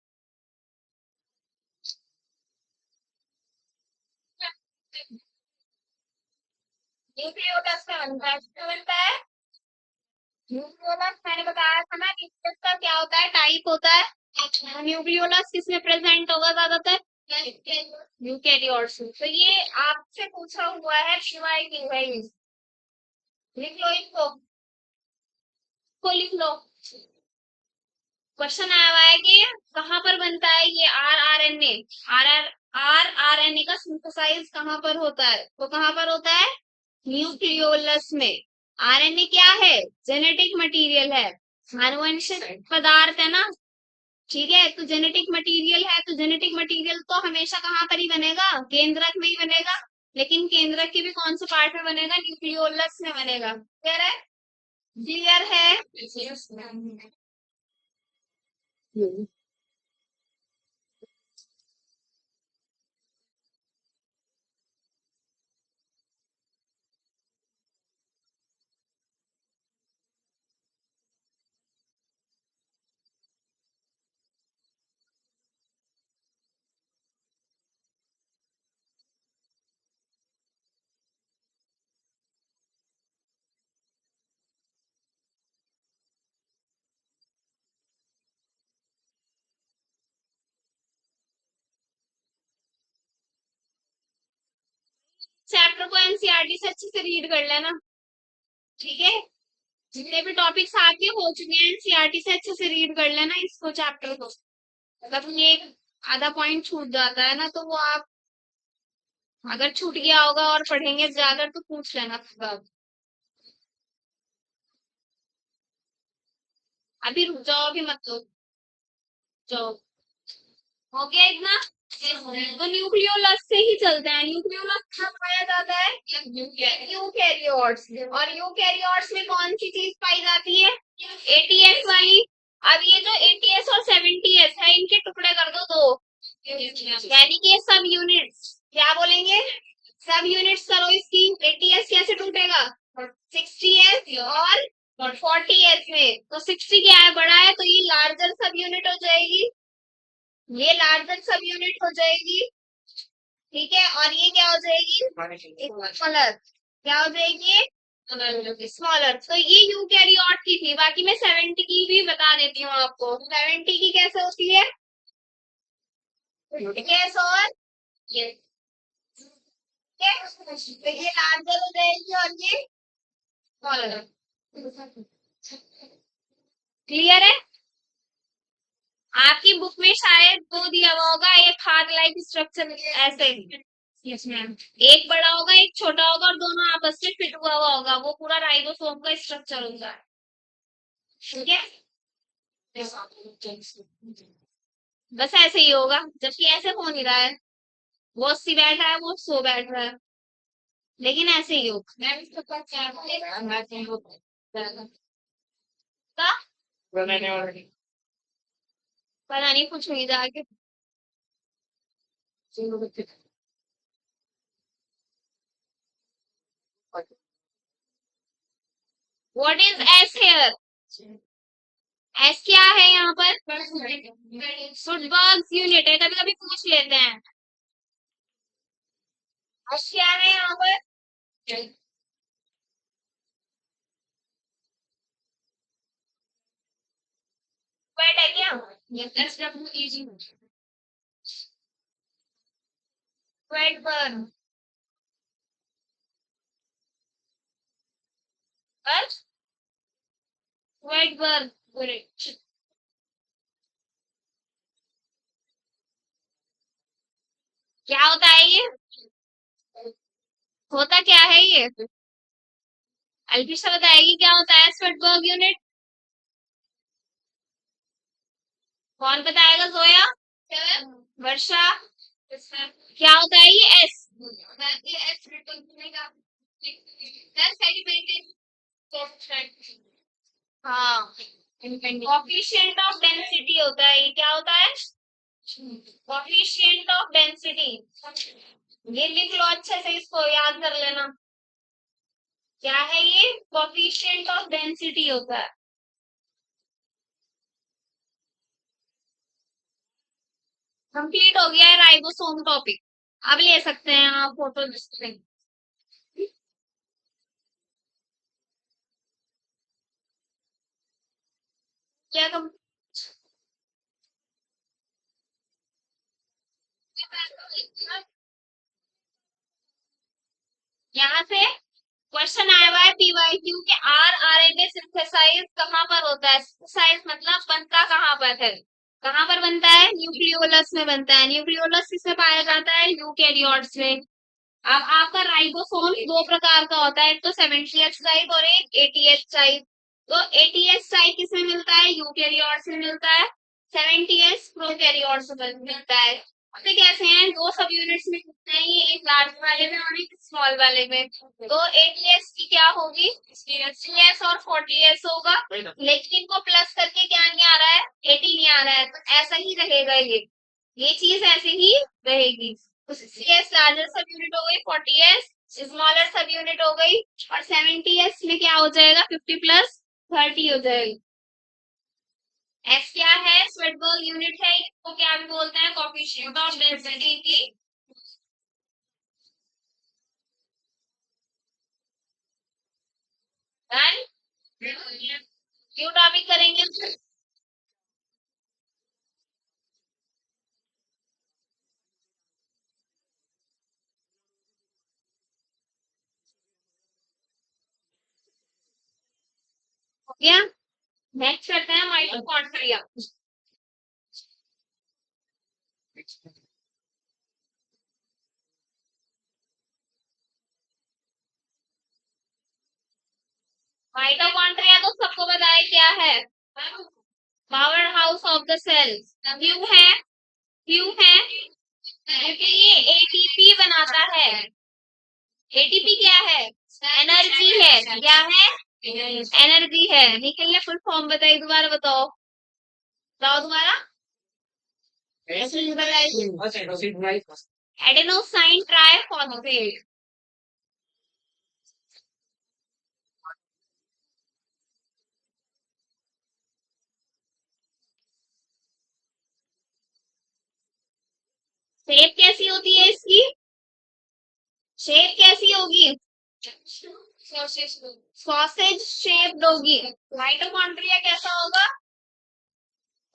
न्यूक्लियोलस का बनता है। किसका बनता है? न्यूक्लियोलस मैंने बताया था ना, न्यूक्लियस का क्या होता है? टाइप होता है। न्यूक्लियोलस किसमें प्रेजेंट होगा ज्यादातर? यूकैरियोट्स में। तो ये आपसे पूछा हुआ है, शिवाय क्यों है ये? लिख लो इसको, लिख लो। क्वेश्चन आया हुआ है कि कहाँ पर बनता है ये आरआरएनए। आरआरएनए का सिंथेसाइज कहाँ पर होता है? तो कहाँ पर होता है? न्यूक्लियोलस में। आरएनए क्या है? जेनेटिक मटेरियल है, आनुवंशिक पदार्थ है ना। ठीक है, तो जेनेटिक मटेरियल है, तो जेनेटिक मटेरियल तो हमेशा कहाँ पर ही बनेगा? केंद्रक में ही बनेगा। लेकिन केंद्रक के भी कौन से पार्ट में बनेगा? न्यूक्लियोलस में बनेगा। क्लियर है? क्लियर है। चैप्टर को एनसीईआरटी से अच्छे से रीड कर लेना। ठीक है, जितने भी टॉपिक्स आपके हो चुके हैं एनसीईआरटी से अच्छे से रीड कर लेना इसको, चैप्टर को। मतलब ये आधा पॉइंट छूट जाता है ना, तो वो आप अगर छूट गया होगा और पढ़ेंगे ज्यादा तो पूछ लेना तब। अभी रुक जाओ, अभी मत लो, जाओ। हो गया इतना। तो न्यूक्लियोलस से ही चलते हैं। न्यूक्लियोलस कहाँ पाया जाता है? यूकैरियोट्स। और यूकैरियोट्स में कौन सी चीज पाई जाती है? एटीएस वाली। अब ये जो एटीएस और 70s है, इनके टुकड़े कर दो दो, यानी कि ये सब यूनिट्स। क्या बोलेंगे? सब यूनिट्स करो इसकी। एटीएस कैसे टूटेगा? 60s और 40s में। तो 60 क्या है? बड़ा है, तो ये लार्जर सब यूनिट हो जाएगी। ये लार्जर सब यूनिट हो जाएगी। ठीक है, और ये क्या हो जाएगी? स्मॉलर। क्या हो जाएगी? स्मॉलर। तो ये यूकैरियोट की थी। बाकी मैं 70 की भी बता देती हूँ आपको। 70 की कैसे होती है? गैस और ये, ठीक है? तो ये लार्जर हो जाएगी और ये स्मॉलर। क्लियर है? आपकी बुक में शायद दो दिया हुआ होगा, एक हार्ट लाइक स्ट्रक्चर ऐसे। Yes ma'am. एक बड़ा होगा, एक छोटा होगा, और दोनों आपस में फिट हुआ होगा, वो पूरा राइबोसोम का स्ट्रक्चर होगा। ठीक है। बस ऐसे ही होगा, जबकि ऐसे हो नहीं रहा है। वो 80 बैठ रहा है, वो 100 बैठ रहा है, लेकिन ऐसे ही होगा। मैम इसके पास क्या का पता नहीं, कुछ नहीं जाके। What is S here? S क्या है यहाँ पर? फुटबॉल यूनिट है, कभी कभी पूछ लेते हैं। एस क्या है यहाँ पर? वेट है क्या? S W E G. Weight burn. बस वेट बर्न। क्या होता है ये? होता क्या है ये? अल्फिशा बताएगी क्या होता है स्वेटबर्ग यूनिट? कौन बताएगा? जोया? वर्षा? क्या होता है ये एस? हाँ, कोफिशिएंट ऑफ डेंसिटी होता है। ये क्या होता है? Coefficient of density. ये लिख लो अच्छे से, इसको याद कर लेना। क्या है ये? कोफिशिएंट ऑफ डेंसिटी होता है। कंप्लीट हो गया है राइबोसोम टॉपिक। अब ले सकते हैं आप फोटो डिस्प्ले। क्या कम? यहाँ से क्वेश्चन आया हुआ है पीवाईक्यू के, आरएनए सिंथेसाइज कहाँ पर होता है? सिंथेसाइज मतलब बनता कहाँ पर है? कहाँ पर बनता है? न्यूक्लियोलस में बनता है। न्यूक्लियोलस किसमें पाया जाता है? यूकैरियोट्स में। अब आपका राइबोसोम दो प्रकार का होता है, एक तो 70s टाइप और एक 80s टाइप। तो 80s टाइप किसमें मिलता है? यूकैरियोट्स में मिलता है। 70s प्रोकैरियोट्स में मिलता है। तो कैसे हैं? दो सब यूनिट्स में मिलते हैं ये, एक लार्ज वाले में और एक स्मॉल वाले में। तो 80s की क्या होगी? 60s और 40s होगा। लेकिन इनको प्लस करके क्या नहीं आ रहा है? 80 नहीं आ रहा है, तो ऐसा ही रहेगा ये चीज ऐसे ही रहेगी। तो 60s लार्जर सब यूनिट हो गई, 40s स्मॉलर सब यूनिट हो गई, और 70s में क्या हो जाएगा? 50 प्लस 30 हो जाएगी। एस क्या है? स्वेटबर्ग यूनिट है, इसको क्या भी बोलते हैं? कोफिशिएंट ऑफ डेंसिटी की। डन। क्यों टॉपिक करेंगे? हो गया। नेक्स्ट करते हैं माइटोकॉन्ड्रिया। माइटोकॉन्ड्रिया तो सबको पता है क्या है, power house of the cell. क्यों है, क्यों है, क्योंकि ये एटीपी बनाता है। एटीपी क्या है, एनर्जी है, क्या है, एनर्जी है। निखिल ने फुल फॉर्म बताई, दोबारा बताओ, बताओ दोबारा, बताइए। Adenosine triphosphate. शेप कैसी होती है इसकी, शेप कैसी होगी, सॉसेज शेप्ड होगी। माइटोकॉन्ड्रिया कैसा होगा,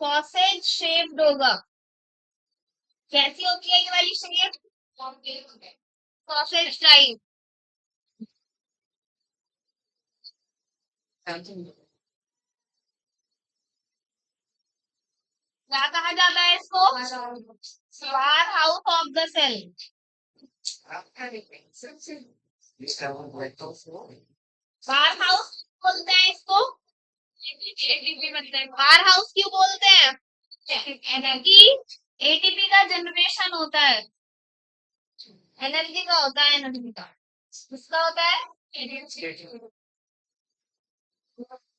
सॉसेज शेप्ड होगा। कैसी होती है ये वाली शेप, सॉसेज टाइप। क्या कहा जाता है इसको, power house of the cell. Power house बोलते हैं इसको, पावर हाउस क्यों बोलते हैं, एनर्जी, एटीपी का जनरेशन होता है, एनर्जी का होता है, एनर्जी का, किसका होता है,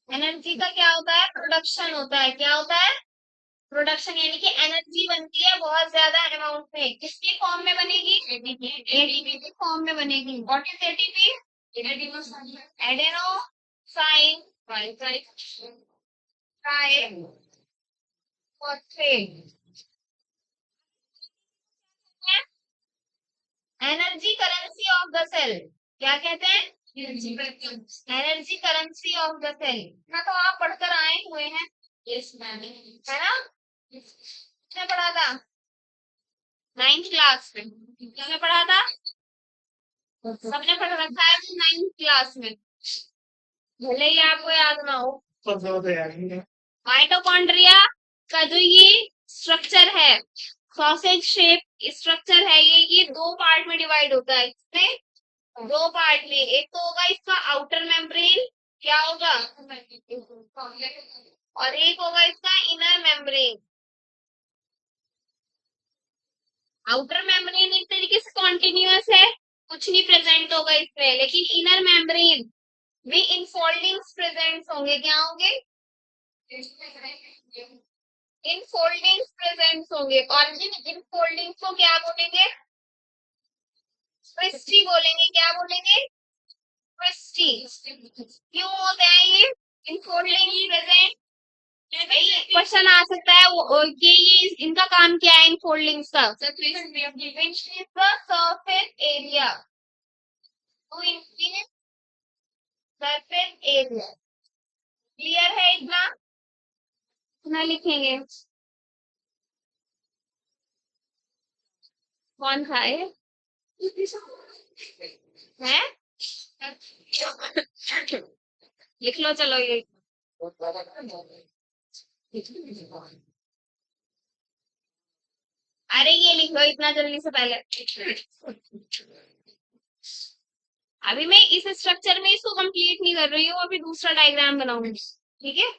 एनर्जी का क्या होता है, प्रोडक्शन होता है। क्या होता है, प्रोडक्शन, यानी कि एनर्जी बनती है बहुत ज्यादा अमाउंट में। किसकी फॉर्म में बनेगी, एटीपी की फॉर्म में बनेगी। What is ATP, adenosine triphosphate. Energy currency of the cell, क्या कहते हैं, energy currency of the cell. ना तो आप पढ़कर आए हुए हैं, यस मैम, है ना, किसने पढ़ा था, 9th क्लास में, किसने पढ़ा था, सबने पढ़ रखा है 9th क्लास में, भले ही आपको याद ना हो। माइटोकॉन्ड्रिया का जो ये स्ट्रक्चर है, सॉसेज शेप स्ट्रक्चर है, ये दो पार्ट में डिवाइड होता है। इसमें दो पार्ट में, एक तो होगा इसका आउटर मेम्ब्रेन, क्या होगा, और एक होगा इसका इनर मेम्ब्रेन। आउटर मेम्ब्रेन एक तरीके से कॉन्टिन्यूअस है, कुछ नहीं प्रेजेंट होगा इसमें, लेकिन इनर मेम्ब्रेन में इनफोल्डिंग्स प्रेजेंट होंगे। क्या होंगे, इनफोल्डिंग्स प्रेजेंट होंगे, और जिन इनफोल्डिंग्स को क्या बोलेंगे, क्रिस्टी बोलेंगे। क्या बोलेंगे, क्रिस्टी। क्यों होते हैं ये इनफोल्डिंग प्रेजेंट, क्वेश्चन आ सकता है ये इनका काम क्या है, इनफोल्डिंग्स का, surface area to increase surface area. Clear है इतना, इतना लिखेंगे। कौन खाए है, लिख लो चलो ये, अरे ये लिख लो इतना जल्दी से पहले। अभी मैं इस स्ट्रक्चर में इसको कंप्लीट नहीं कर रही हूँ, अभी दूसरा डायग्राम बनाऊंगी, ठीक है।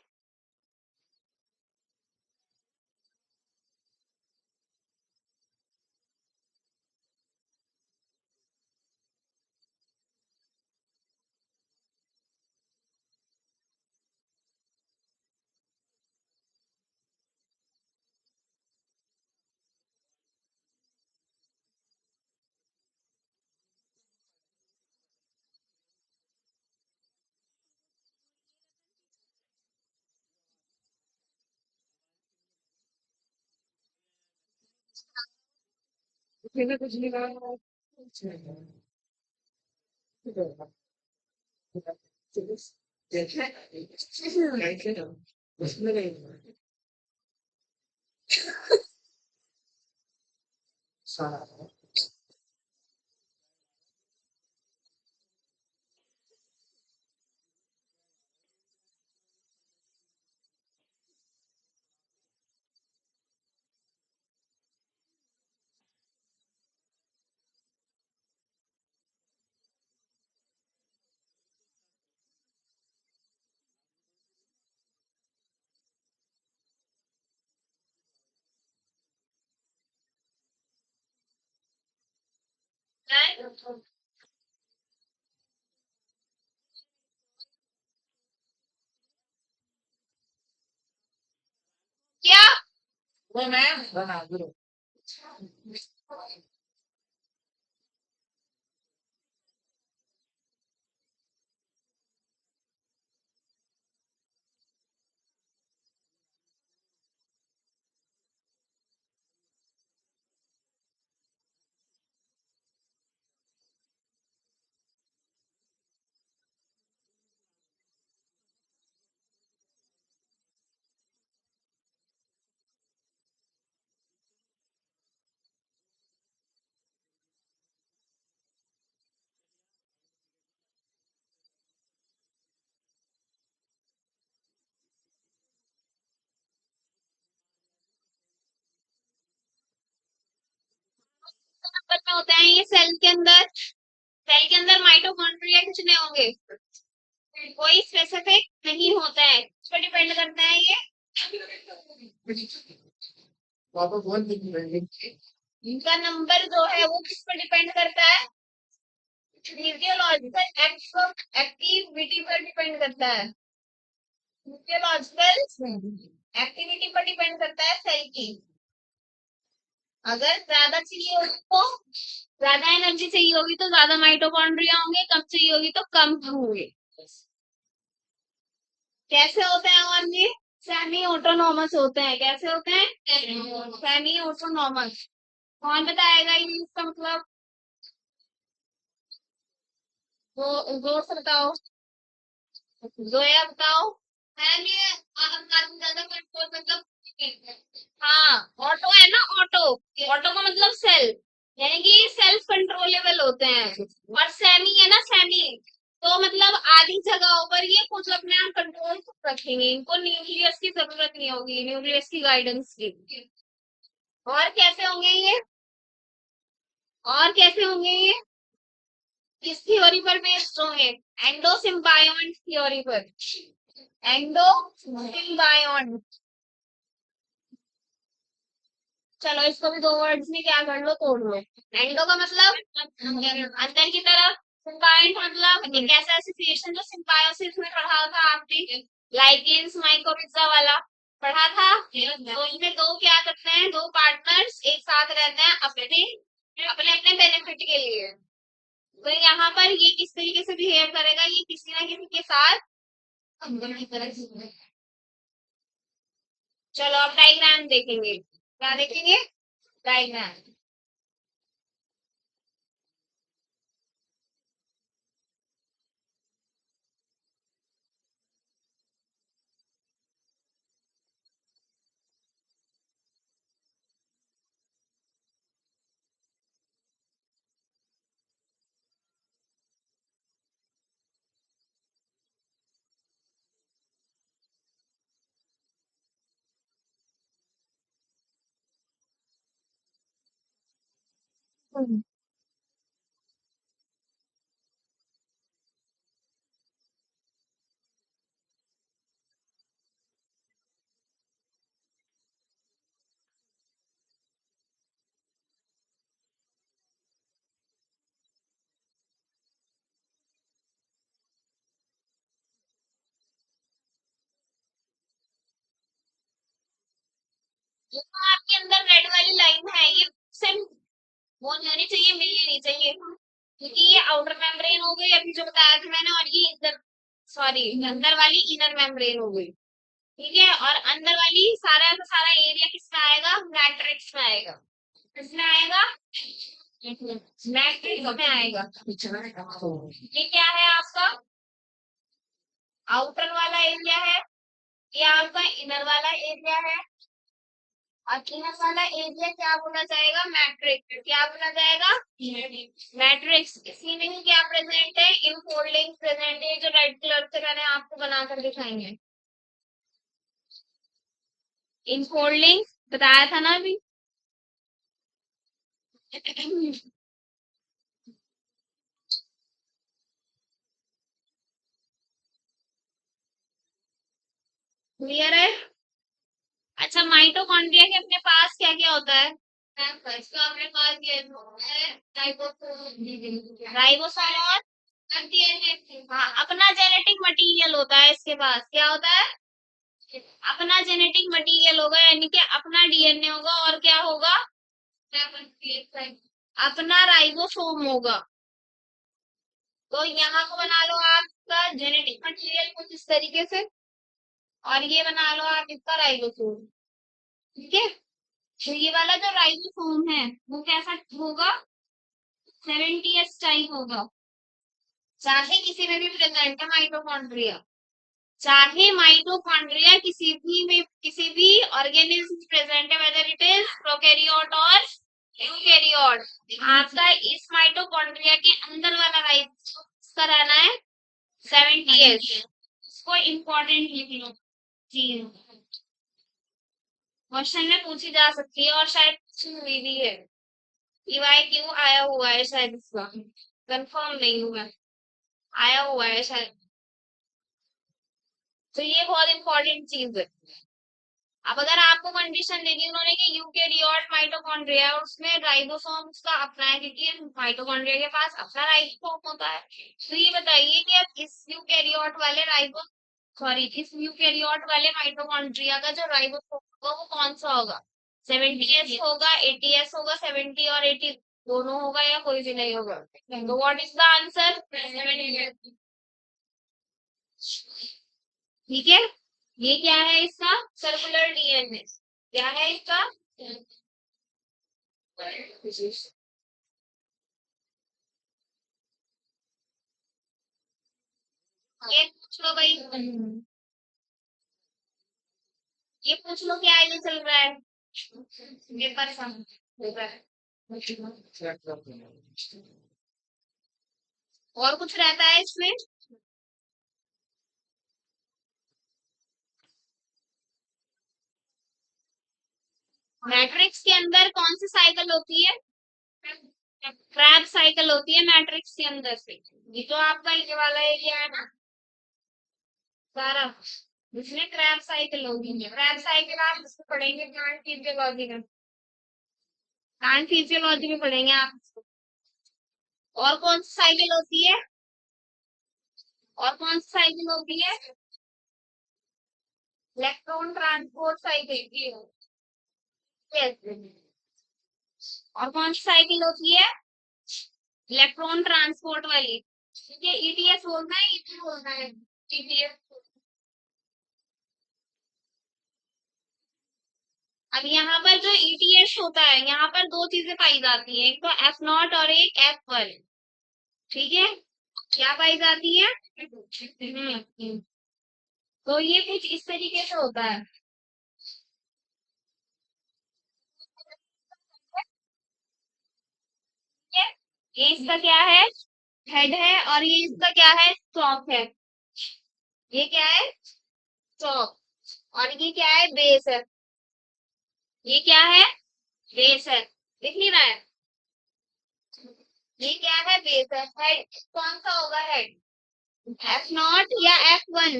क्या? वो मैम बना दो। नंबर में होते हैं ये सेल के अंदर? सेल के अंदर माइटोकॉन्ड्रिया कितने होंगे? कोई स्पेसिफिक नहीं होता है, किस पर डिपेंड करता है ये? पापा बहुत दिन रहेंगे। इनका नंबर जो है वो किस पर डिपेंड करता है? फिजियोलॉजिकल एक्टिविटी पर डिपेंड करता है। फिजियोलॉजिकल एक्टिविटी पर डिपेंड करता है सेल की। अगर ज्यादा चाहिए होगी तो ज्यादा एनर्जी चाहिए होगी तो ज्यादा माइटोकॉन्ड्रिया होंगे, कम चाहिए होगी तो कम होंगे। कैसे होते हैं और ये सेमी ऑटोनॉमस होते हैं? कैसे होते हैं? Semi autonomous. कौन बताएगा ये इसका मतलब? वो जोर से बताओ, जोया बताओ। मैम ये ज्यादा कंट्रोल मतलब, हाँ ऑटो है ना, ऑटो। ऑटो का मतलब सेल, यानी कि सेल्फ कंट्रोलेबल होते हैं। और सेमी है ना, सेमी तो मतलब आधी जगहों पर ये खुद अपने आप कंट्रोल रखेंगे, इनको न्यूक्लियस की जरूरत नहीं होगी, न्यूक्लियस की गाइडेंस की। और कैसे होंगे ये? और कैसे होंगे ये? किस थ्योरी पर बेस्ड होंगे? एंडो सिम्बायोन थ्योरी पर। एंडो सिम्बायोन। चलो इसको भी दो वर्ड्स में क्या कर लो, तोड़ लो। एंडो का मतलब अंदर की तरफ, सिम्बायोन मतलब एक ऐसा एसोसिएशन जो सिम्बायोसिस में पढ़ा था आपने, लाइकेन्स माइकोरिजा वाला पढ़ा था। तो इनमें दो क्या करते हैं, दो पार्टनर्स एक साथ रहते हैं अपने अपने अपने बेनिफिट के लिए। तो यहाँ पर ये किस तरीके से बिहेव करेगा, ये किसी ना किसी के साथ। चलो अब डायग्राम देखेंगे, क्या देखेंगे? डायग्राम। जो आपके अंदर रेड वाली लाइन है ये सेम वो नहीं होनी चाहिए, मिलनी नहीं चाहिए, क्योंकि ये आउटर मेम्ब्रेन हो गई अभी जो बताया था मैंने, और ये इंटर, सॉरी अंदर वाली इनर मेम्ब्रेन हो गई। ठीक है, और अंदर वाली सारा का सारा एरिया किसमें आएगा? मैट्रिक्स में आएगा। किसमें आएगा? मैट्रिक्स में आएगा। ये क्या है आपका? आउटर वाला एरिया है, ये आपका इनर वाला एरिया है। और इनर वाला एरिया क्या बोला जाएगा? मैट्रिक्स। क्या बोला जाएगा? मैट्रिक्स। इसी में ही क्या प्रेजेंट है? इनफोल्डिंग प्रेजेंट है, जो रेड कलर से मैंने आपको बनाकर दिखाएंगे। इनफोल्डिंग बताया था ना अभी। क्लियर है? अच्छा, माइटोकॉन्ड्रिया के अपने पास क्या क्या होता है? इसका हमने कहा कि राइबोसोम और हाँ अपना जेनेटिक मटेरियल होता है इसके पास क्या होता है अपना जेनेटिक मटेरियल होगा यानी कि अपना डीएनए होगा और क्या होगा अपना राइबोसोम होगा। तो यहाँ को बना लो आपका जेनेटिक मटेरियल कुछ इस तरीके से और ये बना लो आप इसका राइबोसोम। ठीक है तो ये वाला जो राइबोसोम है वो कैसा होगा 70s टाइप होगा चाहे किसी में भी प्रेजेंट है माइटोकॉन्ड्रिया चाहे माइटोकॉन्ड्रिया किसी भी ऑर्गेनिज्म प्रेजेंट है वेदर इट इज प्रोकैरियोट और यूकैरियोट आपका इस माइटोकॉन्ड्रिया के अंदर वाला राइबोसोम इसका रहना है 70s इसको इम्पोर्टेंट लिख लो चीज क्वेश्चन में पूछी जा सकती है और शायद पूछी हुई भी है ईवाई क्यों आया हुआ है शायद इसका कंफर्म नहीं हुआ आया हुआ है शायद तो ये बहुत इंपॉर्टेंट चीज है। अब अगर आपको कंडीशन दे दी उन्होंने कि यूकैरियोट माइटोकॉन्ड्रिया है और उसमें राइबोसोम उसका अपना है क्योंकि माइटोकॉन्ड्रिया के पास अपना राइबोसोम होता है तो ये बताइए कि अब इस यूकैरियोट वाले इस यूकैरियोट वाले माइटोकॉन्ड्रिया का जो राइबोसोम होगा वो कौन सा होगा 70s होगा 80s होगा 70 और 80 दोनों होगा या कोई भी नहीं होगा तो व्हाट इज द आंसर ठीक है ये क्या है इसका सर्कुलर डीएनए क्या है इसका ये पूछ लो भाई ये पूछ लो क्या ये चल रहा है पेपर का पेपर और कुछ रहता है इसमें मैट्रिक्स के अंदर कौन सी साइकिल होती है क्रैब साइकिल होती है मैट्रिक्स के अंदर से ये तो आपका ये वाला एरिया है ना सारा इसमें क्रैब साइकिल होगी क्रैब साइकिल आप इसको पढ़ेंगे प्लांट फिजियोलॉजी में प्लांट फिजियोलॉजी में पढ़ेंगे आप इसको और कौन सी साइकिल होती है और कौन सी साइकिल होती है इलेक्ट्रॉन ट्रांसपोर्ट साइकिल और कौन सी साइकिल होती है इलेक्ट्रॉन ट्रांसपोर्ट वाली ठीक है ईटीएस बोलना है ईटी बोलना है ईटीएस अब यहाँ पर जो ईटीएस होता है यहाँ पर दो चीजें पाई जाती हैं एक तो एफ नॉट और एक एफ वन ठीक है क्या पाई जाती है तो ये कुछ इस तरीके से होता है ठीक है ये इसका क्या है हेड है और ये इसका क्या है स्टॉक है ये क्या है स्टॉक और ये क्या है बेस है ये क्या है बेस है दिख नहीं रहा है ये क्या है बेस है हेड कौन सा होगा हेड एफ नॉट या एफ वन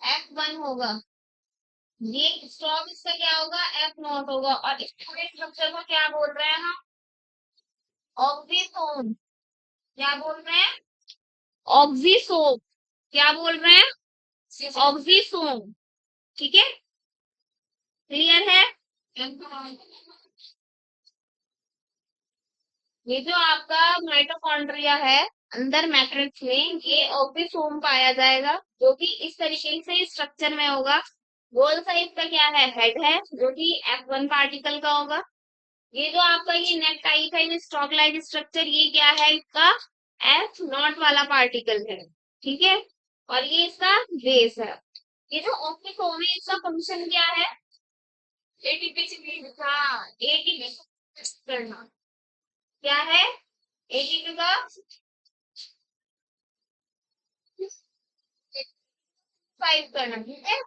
एफ वन होगा ये स्टॉक इसका क्या होगा एफ नॉट होगा और इस पूरे स्ट्रक्चर को क्या बोल रहे हैं हम ऑक्सीसोम क्या बोल रहे हैं ऑक्सीसोम क्या बोल रहे हैं ऑक्सीसोम ठीक है क्लियर है ये जो आपका माइटोकॉन्ड्रिया है अंदर मैट्रिक्स में ये ऑक्सीसोम पाया जाएगा जो कि इस तरीके से स्ट्रक्चर में होगा गोल साइज का क्या है हेड है जो कि F1 पार्टिकल का होगा ये जो आपका ये नेक टाइप है ये स्टॉक लाइक स्ट्रक्चर ये क्या है इसका एफ नॉट वाला पार्टिकल है ठीक है और ये इसका बेस है ये जो ऑक्सीसोम है इसका फंक्शन क्या है एटीपी से हाँ एटीपी करना क्या है एटीपी का साइज करना ठीक है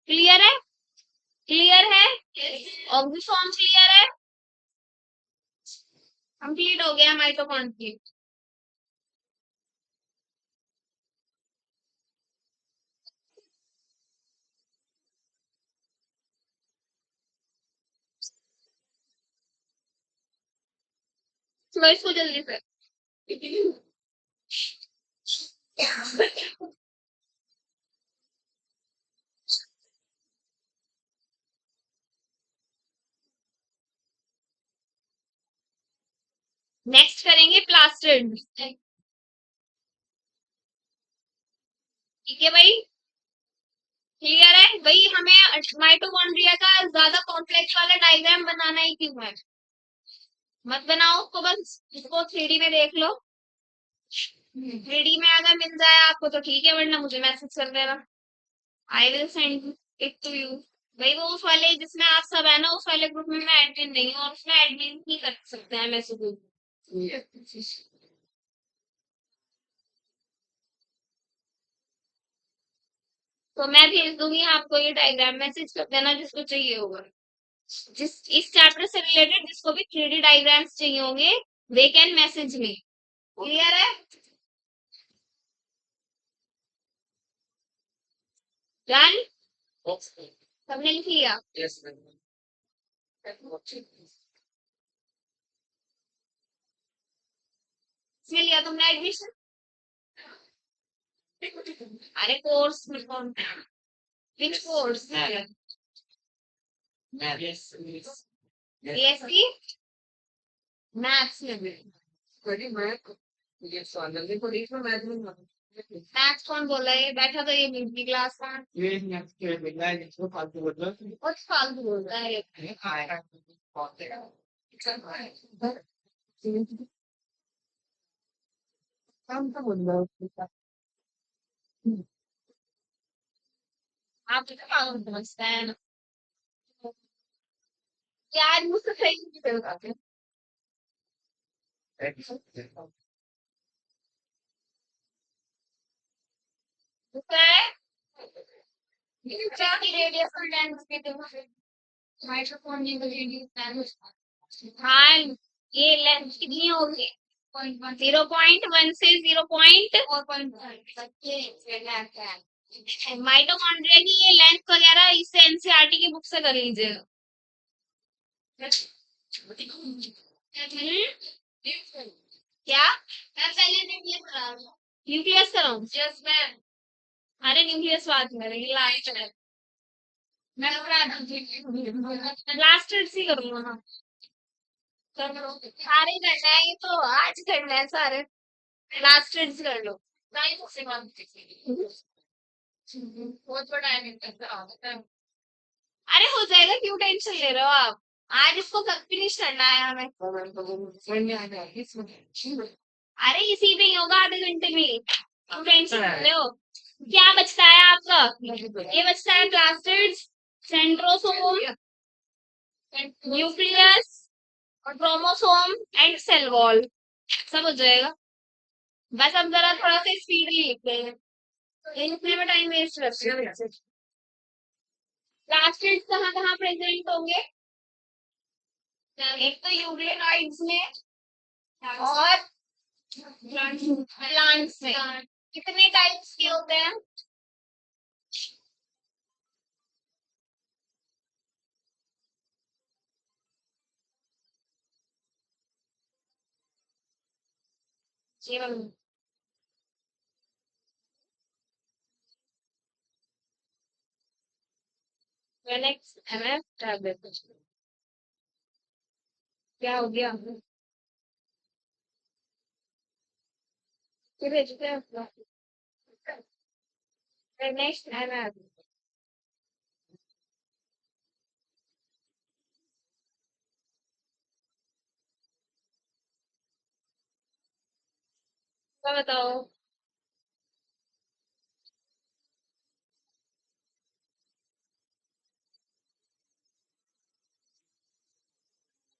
क्लियर है क्लियर है ऑक्सीसोम क्लियर है कंप्लीट हो गया माइटोकॉन्ड्रिया लो इसको जल्दी से। नेक्स्ट करेंगे प्लास्टर्ड। ठीक है भाई, क्लियर है भाई। हमें माइटोकॉन्ड्रिया का ज्यादा कॉम्प्लेक्स वाला डायग्राम बनाना ही क्यों है? मत बनाओ उसको, बस इसको 3D में देख लो। 3D में अगर मिल जाए आपको तो ठीक है, वरना मुझे मैसेज कर देना। I will send it to you. भाई वो उस वाले जिसमें आप सब है ना, उस वाले ग्रुप में मैं एडमिन नहीं हूँ, और उसमें एडमिन ही कर सकते हैं मैसेज। तो मैं भेज दूंगी आपको ये डायग्राम, मैसेज कर देना जिसको चाहिए होगा। जिस इस चैप्टर से रिलेटेड जिसको भी 3D डायग्राम्स चाहिए होंगे, they can message me. Clear है? डन? सबने लिख लिया? Yes, ma'am. इसमें लिया तुमने एडमिशन? अरे कोर्स में कौन? Which course? Yes, yes. BSc maths में? Very bad. Yes, so जल्दी को देख लो मैथ में ना। मैथ्स कौन बोला है? बैठा तो ये मिड क्लास में। ये मैथ के बिना है जिसको फालतू बोल रहा है। कुछ फालतू बोलता है ये। ये आएगा बहुत देगा। काम तो बोल रहा है। आप तो पागल समझते हैं ना। यार मुझसे सही नहीं कर पाते। उसका है क्या की रेडियस और लेंथ के थे माइक्रोफोन ने रेडियस लेंथ। हाँ, ये लेंथ कितनी होगी? 0.1 से 0.4। माइटोकॉन्ड्रिया की ये लेंथ वगैरह इससे एनसीईआरटी की बुक से कर लीजिएगा। क्या? मैं पहले न्यूक्लियस कराऊं? Yes ma'am. अरे न्यूक्लियस बात करेंगे लास्ट में। मैं लास्ट से करूंगा ना। सारे करना है, ये तो आज करना है सारे। लास्ट कर लो। बहुत बड़ा है। अरे हो जाएगा, क्यों टेंशन ले रहे हो आप? आज इसको फिनिश करना है हमें। अरे इसी में ही होगा, आधे घंटे में। क्यों टेंशन ले रहे हो? क्या बचता है आपका? ये बचता है plastids, centrosome, nucleus, chromosome and cell wall. सब हो जाएगा। बस अब जरा थोड़ा सा स्पीडली लिखते हैं, लिखने में टाइम वेस्ट करते हैं। प्लास्टिड्स कहाँ कहाँ प्रेजेंट होंगे? एक तो यूग्लिनॉइड्स में और प्लांट्स में। कितने टाइप्स के होते हैं? MF tablet. क्या हो गया? फिर भेजते हैं। Next MF. क्या बताओ?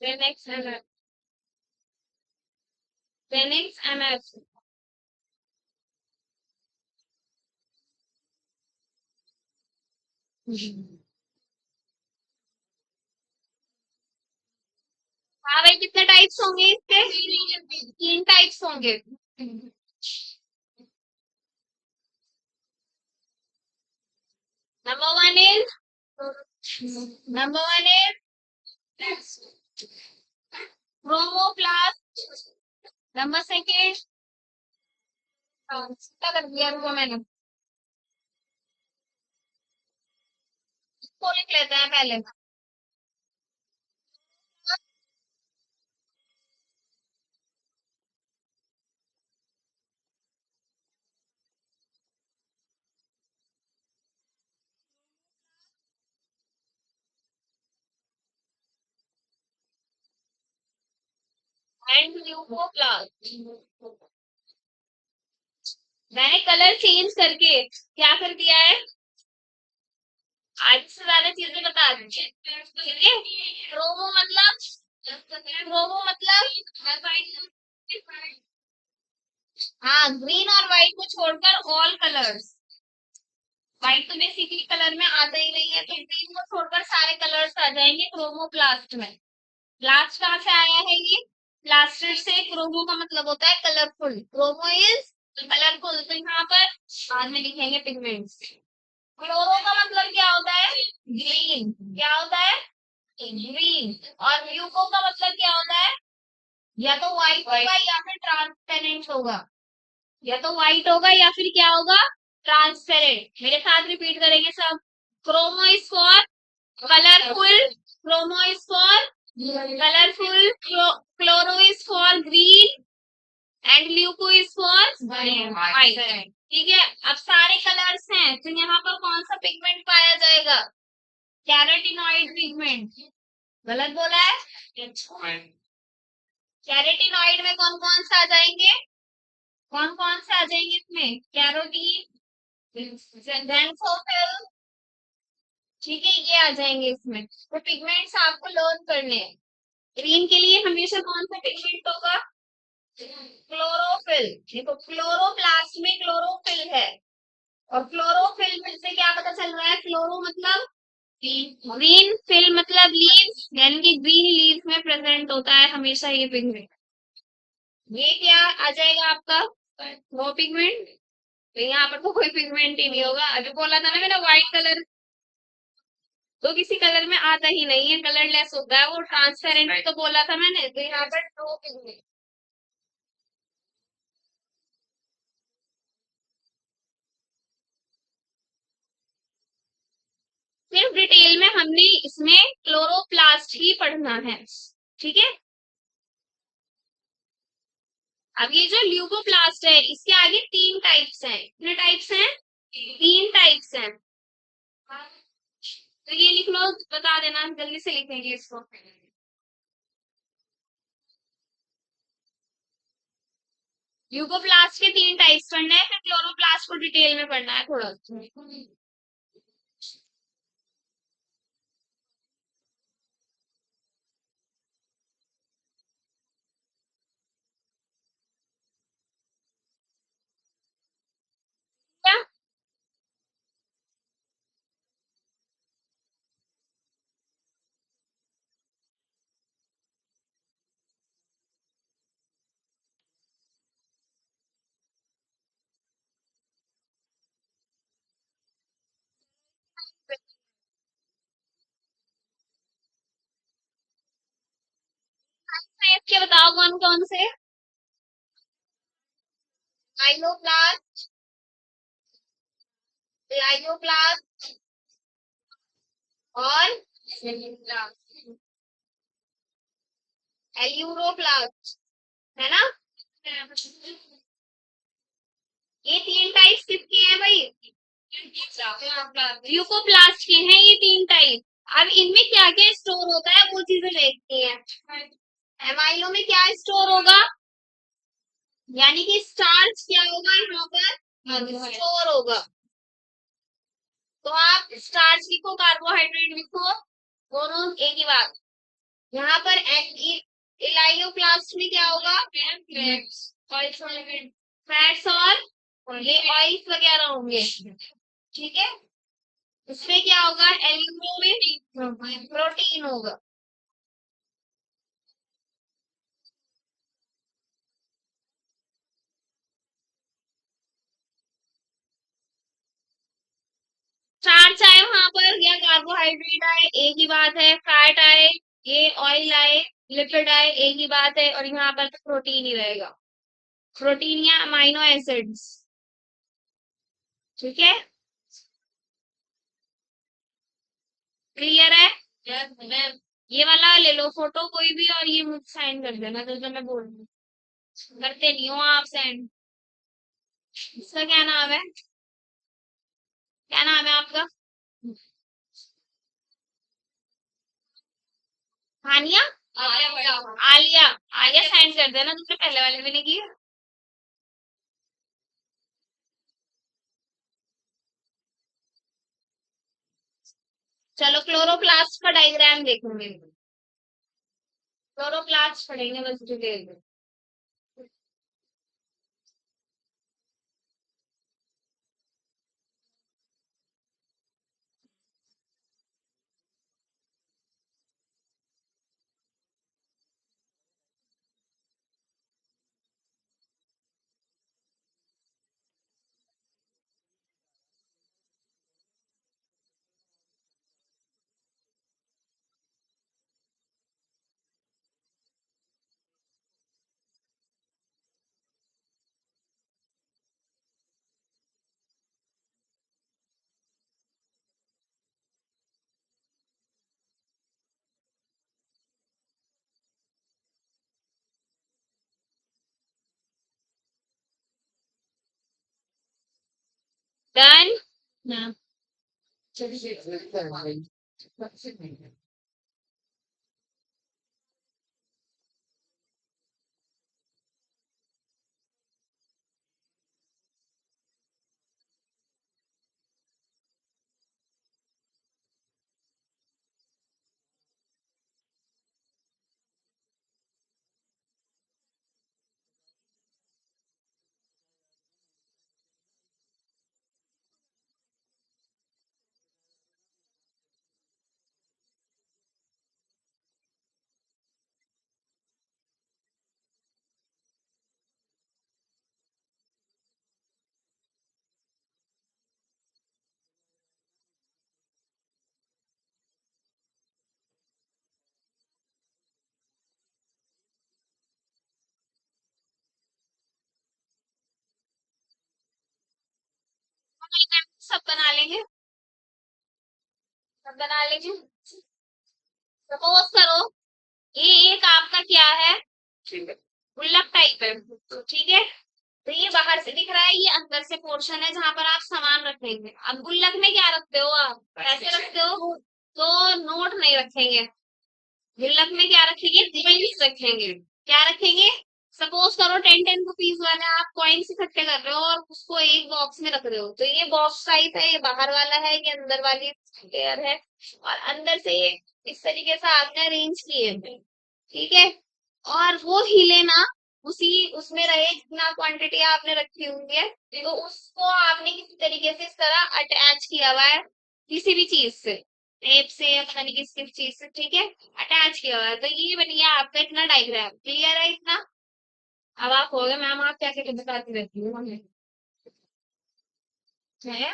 Next MF. Next MF. हाँ भाई, कितने टाइप्स होंगे इसके? 3 टाइप्स होंगे। Number one is chromoplast number second, कितना कर दिया रुको मैंने, इसको लिख लेते हैं पहले। एंड ल्यूकोप्लास्ट, मैंने कलर चेंज करके क्या कर दिया है, आधी से ज्यादा चीजें बता दी। ठीक है, क्रोमो मतलब हाँ, ग्रीन और व्हाइट को छोड़कर ऑल कलर्स। व्हाइट तो बेसिकली कलर में आता ही नहीं है, तो ग्रीन को छोड़कर सारे कलर्स आ जाएंगे क्रोमोप्लास्ट में। प्लास्ट कहाँ से आया है ये, प्लास्टर से। क्रोमो का मतलब होता है कलरफुल, क्रोमो इज कलरफुल, तो यहाँ पर बाद में लिखेंगे पिगमेंट्स। क्लोरो का मतलब क्या होता है, ग्रीन, क्या होता है, ग्रीन। और म्यूको का मतलब क्या होता है, या तो व्हाइट होगा या फिर ट्रांसपेरेंट होगा, या तो व्हाइट होगा या फिर क्या होगा, ट्रांसपेरेंट। मेरे साथ रिपीट करेंगे सब। Chromo is for colourful, chromo is for colourful, chloro is for green and leuco is for white. ठीक है, अब सारे कलर्स हैं, तो यहाँ पर कौन सा पिगमेंट पाया जाएगा, कैरोटिनॉइड पिगमेंट। गलत बोला है, कैरोटिनॉइड में कौन कौन से आ जाएंगे, कौन कौन से आ जाएंगे इसमें, कैरोटीन, जेंथोफिल, ठीक है, ये आ जाएंगे इसमें। तो पिगमेंट्स आपको लर्न करने हैं। ग्रीन के लिए हमेशा कौन सा पिगमेंट होगा, क्लोरोफिल। देखो क्लोरोप्लास्ट में क्लोरोफिल है, और क्लोरोफिल में से क्या पता चल रहा है, क्लोरो मतलब ग्रीन, फिल मतलब लीव्स, यानी कि ग्रीन लीव्स में प्रेजेंट होता है हमेशा ये पिगमेंट। ये क्या आ जाएगा आपका, वो पिगमेंट। तो यहाँ पर तो कोई पिगमेंट ही नहीं होगा, अभी बोला था ना मैंने व्हाइट कलर तो किसी कलर में आता ही नहीं है, कलरलेस होता है वो, ट्रांसपेरेंट तो बोला था मैंने, तो यहाँ पर नो पिगमेंट। सिर्फ डिटेल में हमने इसमें क्लोरोप्लास्ट ही पढ़ना है, ठीक है। अब ये जो ल्यूकोप्लास्ट है, इसके आगे तीन टाइप्स हैं, कितने टाइप्स हैं, तीन टाइप्स हैं। तो ये लिख लो, बता देना, जल्दी से लिखेंगे इसको। ल्यूकोप्लास्ट के तीन टाइप्स पढ़ना है, फिर क्लोरोप्लास्ट को डिटेल में पढ़ना है थोड़ा। क्या, टाइप के बताओ कौन कौन से, लाइनोप्लास्ट, लाइनोप्लास्ट और एल्यूरोप्लास्ट, है ना। ये तीन टाइप्स किसके हैं भाई, ल्यूकोप्लास्ट के हैं ये तीन टाइप। अब इनमें क्या क्या स्टोर होता है वो चीजें देखती हैं। एमाइलो में क्या स्टोर होगा, यानी कि स्टार्च क्या होगा यहाँ पर, स्टोर होगा। तो आप स्टार्च लिखो, कार्बोहाइड्रेट लिखो, दोनों एक ही बात। यहाँ पर इलायोप्लास्ट में क्या होगा, फैट्स और ये ऑयल्स वगैरह होंगे, ठीक है। इसमें क्या होगा, एल्यूमिनो में प्रोटीन होगा। स्टार्च आए वहां पर, या कार्बोहाइड्रेट आए एक ही बात है, फैट आए, ये ऑयल आए, लिपिड आए एक ही बात है, और यहाँ पर तो प्रोटीन ही रहेगा। प्रोटीन या अमाइनो एसिड्स। ठीक है, क्लियर है? ये वाला ले लो फोटो कोई भी और ये मुझे साइन कर देना जो मैं बोल रही हूँ। करते नहीं हो आप सेंड। इसका क्या नाम है? क्या नाम है आपका? हानिया? आलिया। आलिया साइन कर देना, तुमने पहले वाले में नहीं किया। चलो क्लोरोप्लास्ट का डायग्राम देखूंगी। क्लोरोप्लास्ट पढ़ेंगे बस डिटेल में। डन। सब बना लेंगे, सब बना लेंगे। सपोज करो ये एक आपका क्या है, गुल्लक टाइप है। ठीक है, तो ये बाहर से दिख रहा है, ये अंदर से पोर्शन है जहां पर आप सामान रखेंगे। अब गुल्लक में क्या रखते हो आप? ऐसे रखते हो तो नोट नहीं रखेंगे। गुल्लक में क्या रखेंगे? कॉइन्स रखेंगे। क्या रखेंगे? सपोज करो 10-10 रुपीज वाले आप कॉइन्स इकट्ठे कर रहे हो और उसको एक बॉक्स में रख रहे हो, तो ये बॉक्स टाइप है, ये बाहर वाला है, ये अंदर वाली लेयर है। और अंदर से ये इस तरीके से आपने अरेंज किए हैं। ठीक है, और वो हिले ना, उसी उसमें रहे जितना क्वांटिटी आपने रखी होंगी है, तो उसको आपने किसी तरीके से इस तरह अटैच किया हुआ है किसी भी चीज से, टेप से या पता नहीं किस किस चीज से। ठीक है, अटैच किया हुआ है, तो ये बन गया आपका इतना डायग्राम। क्लियर है इतना? अब आप हो गए मैम, आप क्या क्या बताती रहती हूँ हमें है,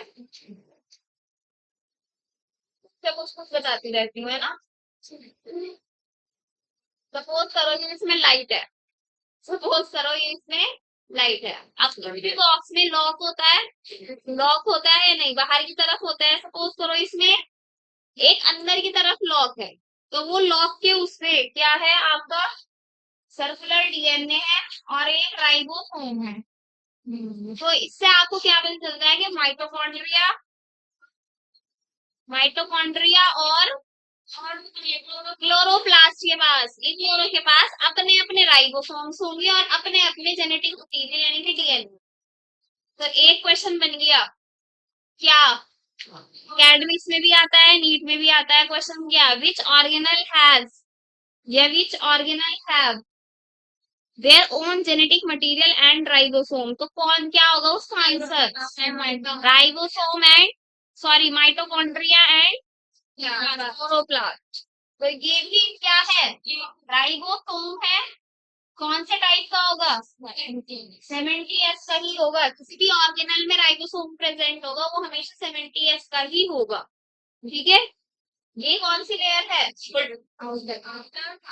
सब कुछ कुछ बताती रहती हूँ है ना। सपोज करो ये इसमें लाइट है, सपोज करो ये इसमें लाइट है। अब किसी भी बॉक्स में लॉक होता है, लॉक होता है या नहीं? बाहर की तरफ होता है। सपोज करो इसमें एक अंदर की तरफ लॉक है, तो वो लॉक के उससे क्या है आपका सर्कुलर डीएनए है और एक राइबोसोम है। तो इससे आपको क्या पता चलता है कि माइटोकॉन्ड्रिया, माइटोकॉन्ड्रिया और क्लोरोप्लास्ट के पास, इन दोनों के पास अपने अपने राइबोसोम्स होंगे और अपने अपने जेनेटिक मटीरियल यानी कि डीएनए। तो एक क्वेश्चन बन गया क्या, एकेडमिक्स में भी आता है, नीट में भी आता है क्वेश्चन, क्या विच ऑर्गेनल हैज या विच organelle have their own genetic material and ribosome. तो कौन क्या होगा उसका answer? Ribosome and, sorry, mitochondria and chloroplast. तो ये भी क्या है? राइबोसोम है। कौन से टाइप का होगा? 70S का ही होगा। किसी भी ऑर्गेनल में राइबोसोम प्रेजेंट होगा वो हमेशा 70S का ही होगा। ठीक है, ये कौन सी लेयर है?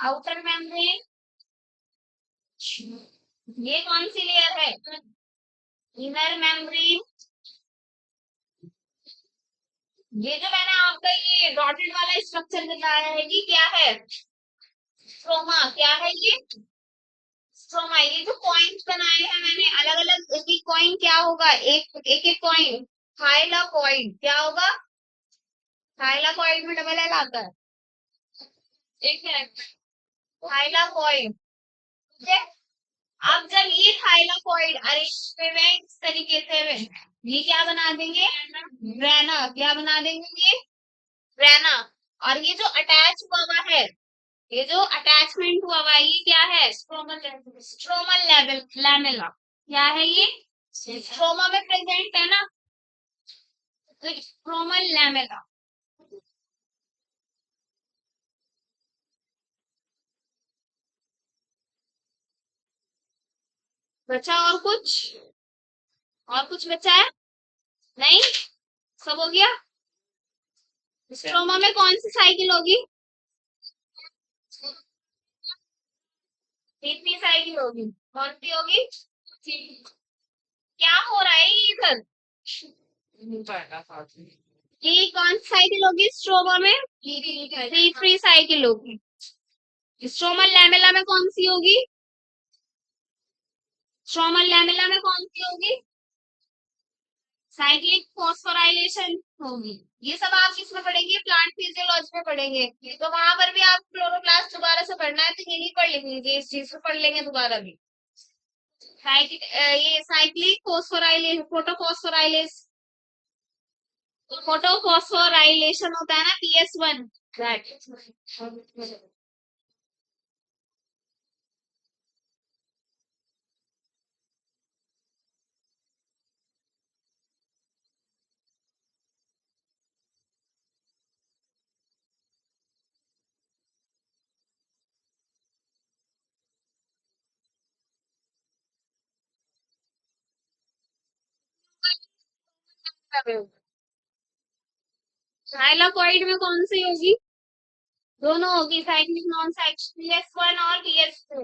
Outer membrane. ये कौन सी लेयर है? Inner membrane. ये जो मैंने आपका ये डॉटेड वाला स्ट्रक्चर बताया है, ये क्या है? स्ट्रोमा। क्या है ये? स्ट्रोमा। ये जो पॉइंट बनाए हैं मैंने अलग अलग, एक एक कॉइन क्या होगा? एक एक एक कॉइन थाइलाकॉइड क्या होगा? थाइलाकॉइड में डबल एल आता है। एक मिनट। थाइलाकॉइड। ठीक है। अब जब ये थाइलाकॉइड अरेंज हुए इस तरीके से हुए, ये क्या बना देंगे? ग्रेना। क्या बना देंगे ये? ग्रेना। और ये जो अटैच हुआ हुआ है, ये जो अटैचमेंट हुआ हुआ है, ये क्या है? Stromal level lamella. क्या है ये? स्ट्रोमा में प्रेजेंट है ना, तो स्ट्रोमल लैमेला। बचा और कुछ? और कुछ बचा है? नहीं, सब हो गया। स्ट्रोमा में कौन सी साइकिल होगी? तीसरी साइकिल होगी। कौन सी होगी? क्या हो रहा है ये इधर? ये कौन सी साइकिल होगी स्ट्रोमा में? तीसरी साइकिल होगी। स्ट्रोमल लैमेला में कौन सी होगी? स्ट्रोमल लैमेला में कौन सी होगी? साइक्लिक फॉस्फोराइलेशन होगी। ये सब आप किसमें पढ़ेंगे? प्लांट फिजियोलॉजी में पढ़ेंगे। तो वहां पर भी आप क्लोरोप्लास्ट दोबारा से पढ़ना है, तो यही पढ़ लीजिए, इस चीज को पढ़ लेंगे दोबारा भी। ये साइक्लिक फोस्फोराइलेशन, फोटोफॉस्फोराइलेशन होता है ना, PS1। थाइलाकॉइड में कौन सी होगी? दोनों होगी, साइक्लिक नॉन साइक्लिक, PS1 और PS2।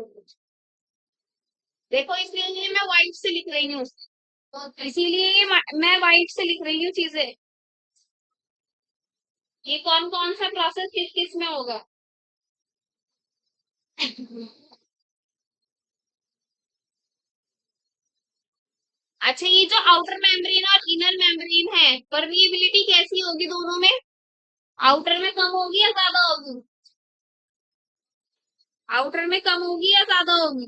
देखो इसलिए मैं व्हाइट से लिख रही हूँ, इसीलिए मैं व्हाइट से लिख रही हूँ चीजें। ये कौन कौन सा प्रोसेस किस किस में होगा? अच्छा, ये जो आउटर मेम्ब्रेन और इनर मेम्ब्रेन है, परमिएबिलिटी कैसी होगी दोनों में? आउटर में कम होगी या ज्यादा होगी? आउटर में कम होगी या ज्यादा होगी?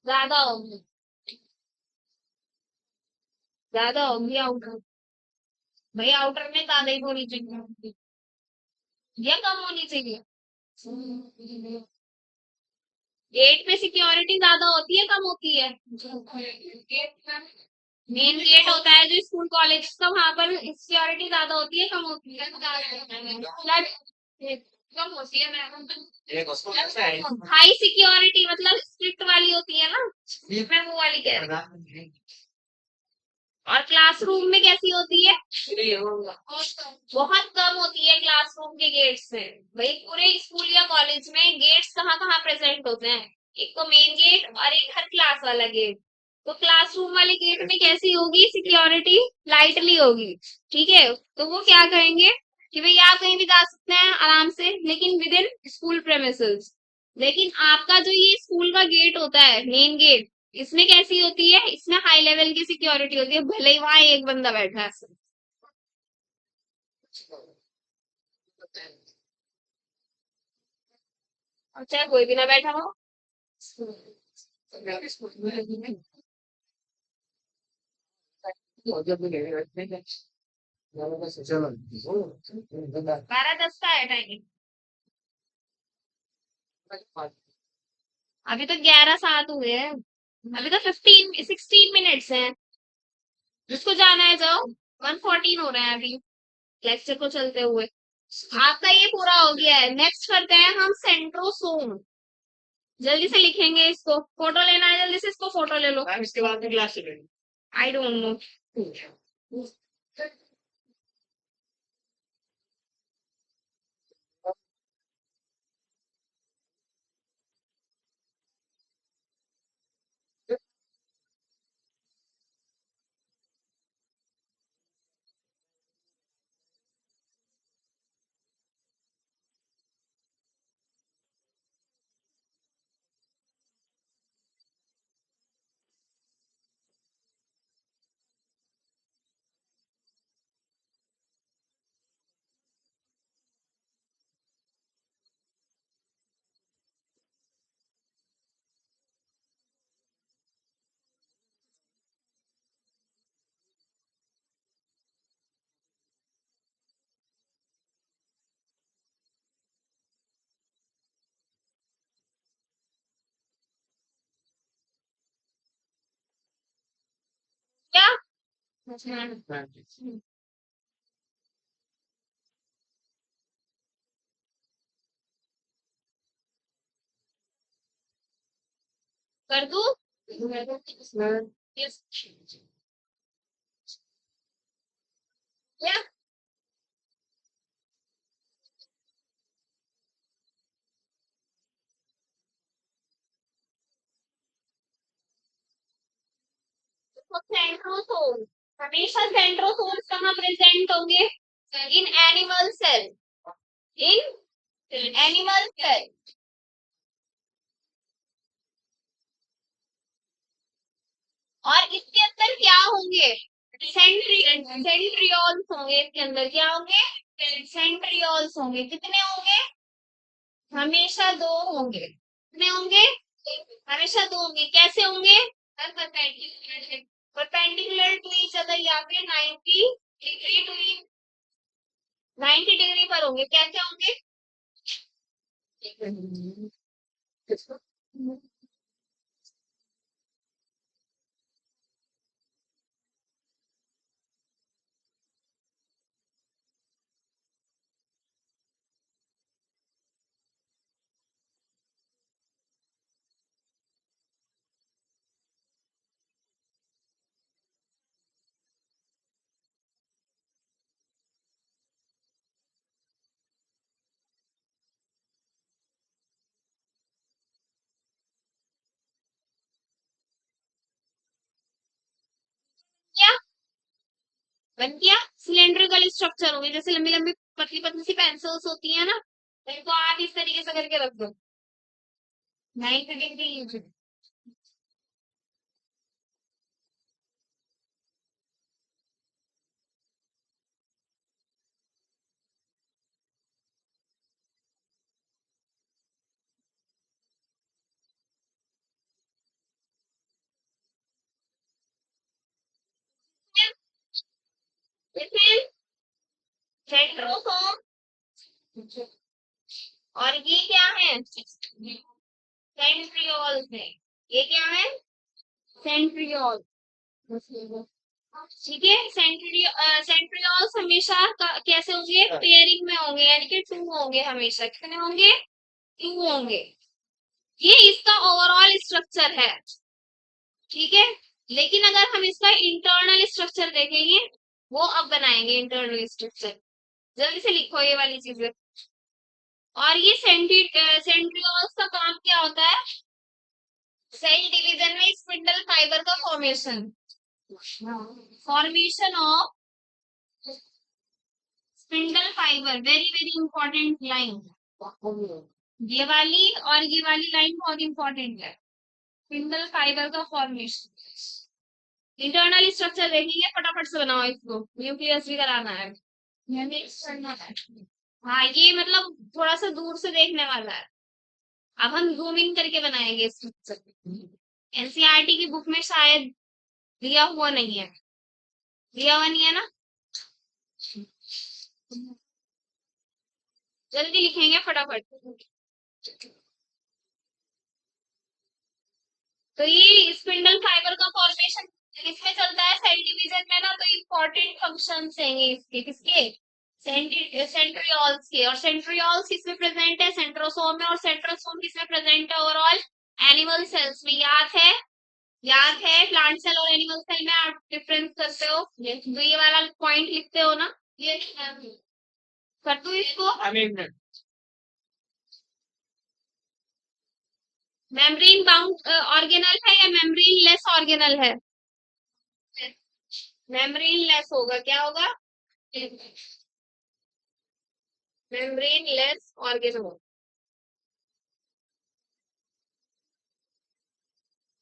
ज्यादा होगी। ज्यादा होगी आउटर। भाई आउटर में ज्यादा ही होनी चाहिए या कम होनी चाहिए? गेट पे सिक्योरिटी ज्यादा होती है कम होती है? मेन गेट होता है जो स्कूल कॉलेज का, वहां पर सिक्योरिटी ज्यादा होती है कम होती है? कम होती है मैम। हाई सिक्योरिटी मतलब स्ट्रिक्ट वाली होती है ना, मैं वो वाली कह रही हूँ। और क्लासरूम में कैसी होती है? बहुत कम होती है क्लासरूम के गेट्स में। भाई पूरे स्कूल या कॉलेज में गेट्स कहाँ कहाँ प्रेजेंट होते हैं? एक तो मेन गेट और एक हर क्लास वाला गेट। तो क्लासरूम वाले गेट में कैसी होगी सिक्योरिटी? लाइटली होगी। ठीक है, तो वो क्या कहेंगे कि भाई आप कहीं भी जा सकते हैं आराम से, लेकिन विद इन स्कूल प्रेमिसेस। लेकिन आपका जो ये स्कूल का गेट होता है, मेन गेट, इसमें कैसी होती है? इसमें हाई लेवल की सिक्योरिटी होती है, भले ही वहां एक बंदा बैठा है। और चाहे कोई भी ना बैठा हो। बारह दस का है टाइमिंग। अभी तो 11 7 हुए हैं। अभी तो 16 मिनट्स हैं। जिसको जाना है जाओ। 114 हो रहे हैं अभी लेक्चर को चलते हुए। आपका ये पूरा हो गया है। नेक्स्ट करते हैं हम सेंट्रोसोम। जल्दी से लिखेंगे इसको, फोटो लेना है जल्दी से, इसको फोटो ले लो। इसके बाद क्लास आई डोंट नो। कर दू? Yes. क्या? सेंट्रोसोम, हमेशा सेंट्रोसोम्स कहाँ प्रेजेंट होंगे? In animal cell, in animal cell. और इसके अंदर क्या होंगे? सेंट्रियोल्स होंगे। इसके अंदर क्या होंगे? सेंट्रियोल्स होंगे। कितने होंगे? हमेशा दो होंगे। कितने होंगे? हमेशा दो होंगे। कैसे होंगे? परपेंडिकुलर टू ईच अदर या फिर 90 डिग्री टू 90 डिग्री पर होंगे। क्या क्या होंगे? क्या बन गया? सिलेंड्रिकल स्ट्रक्चर होंगे, जैसे लंबी लंबी पतली पतली सी पेंसिल्स होती है ना, इनको आप इस तरीके से करके रख दो। 90 डिग्री। सेंट्रोसोम। और ये क्या है? सेंट्रियोल्स है। ये क्या है? सेंट्रियोल। ठीक है। सेंट्रियोल्स हमेशा कैसे होंगे? पेयरिंग में होंगे, यानी कि टू होंगे। हमेशा कितने होंगे? टू होंगे। ये इसका ओवरऑल स्ट्रक्चर है। ठीक है। लेकिन अगर हम इसका इंटरनल स्ट्रक्चर देखेंगे, वो अब बनाएंगे इंटरनल स्ट्रक्चर। जल्दी से लिखो ये वाली चीजें। और ये सेंट्रियोल्स का काम क्या होता है? सेल डिवीजन में स्पिंडल फाइबर का formation, formation of spindle fibre. Very very important line. ये वाली और ये वाली लाइन बहुत इंपॉर्टेंट है। स्पिंडल फाइबर का फॉर्मेशन। इंटरनल स्ट्रक्चर देखेंगे, फटाफट से बनाओ इसको, न्यूक्लियस भी कराना है। हाँ, ये मतलब थोड़ा सा दूर से देखने वाला है। अब हम जूम इन करके बनाएंगे स्ट्रक्चर। एनसीईआरटी की बुक में शायद दिया हुआ नहीं है। दिया हुआ नहीं है ना? जल्दी लिखेंगे फटाफट। तो ये स्पिंडल फाइबर का फॉर्मेशन किसमें चलता है? सेल डिवीजन में ना। तो इम्पोर्टेंट फंक्शंस हैं इसके। किसके? सेंट्रियोल्स के। और सेंट्रियोल्स किसमें प्रेजेंट है? सेंट्रोसोम में। और सेंट्रोसोम किसमें प्रेजेंट है ओवरऑल? एनिमल सेल्स में। याद है? याद है? प्लांट सेल और एनिमल सेल में आप डिफरेंस करते हो, तो ये वाला पॉइंट लिखते हो ना? ये कर दो इसको। मेम्ब्रेन बाउंड ऑर्गेनल है या मेम्ब्रेन लेस ऑर्गेनल है? मेम्ब्रेन लेस होगा। क्या होगा? Membrane less organelle.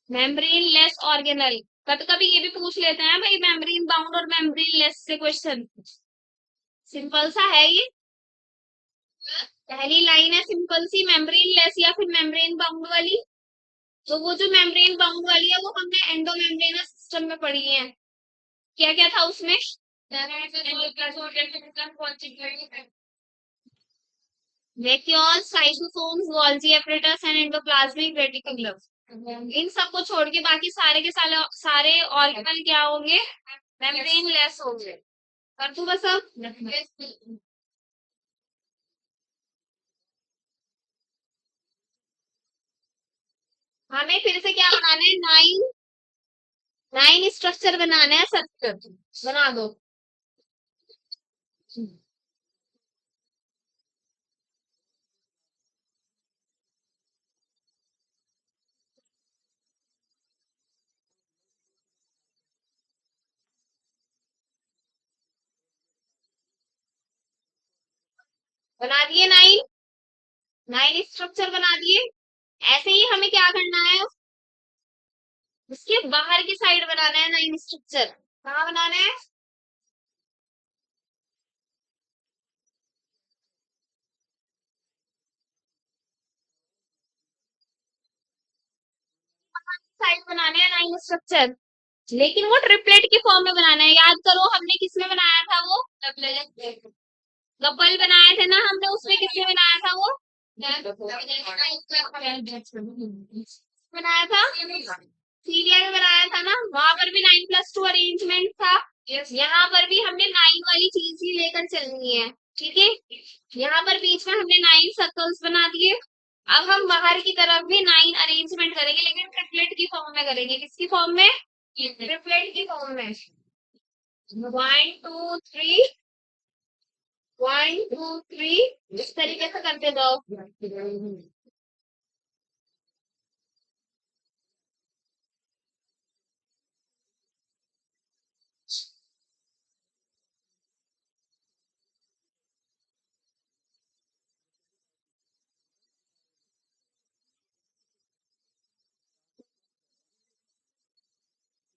Membrane less organelle. कभी कभी ये भी पूछ लेते हैं भाई, मेम्ब्रेन बाउंड और मेम्ब्रेन लेस से क्वेश्चन। सिंपल सा है ये। पहली लाइन है सिंपल सी, मेम्ब्रेन लेस या फिर मेम्ब्रेन बाउंड वाली। तो वो जो मेम्ब्रेन बाउंड वाली है वो हमने एंडोमेम्ब्रेनस सिस्टम में पढ़ी है। क्या क्या था उसमें? Vacuoles, lysosomes, Golgi apparatus and endoplasmic reticulum. इन सबको छोड़ के बाकी सारे के सारे ऑर्गेनल क्या होंगे? मेम्ब्रेन लेस हो गए। कर दूं बस अब? हमें फिर से क्या बनाना है? नाइन स्ट्रक्चर बनाना है, सब बना दो। बना दिए नाइन। नाइन स्ट्रक्चर बना दिए। ऐसे ही हमें क्या करना है? उसके बाहर की साइड बनाना है नाइन स्ट्रक्चर। कहाँ बनाना है? साइड बनाना है नाइन स्ट्रक्चर, लेकिन वो ट्रिपलेट की फॉर्म में बनाना है। याद करो हमने किसमें बनाया था वो? कपल बनाए थे ना हमने, उसमें किसमें बनाया था वो? बनाया था सीरिया में बनाया था ना, वहां पर भी 9+2 अरेंजमेंट था। यहाँ पर भी हमने नाइन वाली चीज ही लेकर चलनी है। ठीक है, यहाँ पर बीच में हमने नाइन सर्कल्स बना दिए। अब हम बाहर की तरफ भी नाइन अरेंजमेंट करेंगे, लेकिन ट्रिपलेट की फॉर्म में करेंगे। किसकी फॉर्म में? ट्रिपलेट की फॉर्म में। 1 2 3, 1 2 3, इस तरीके से करते जाओ।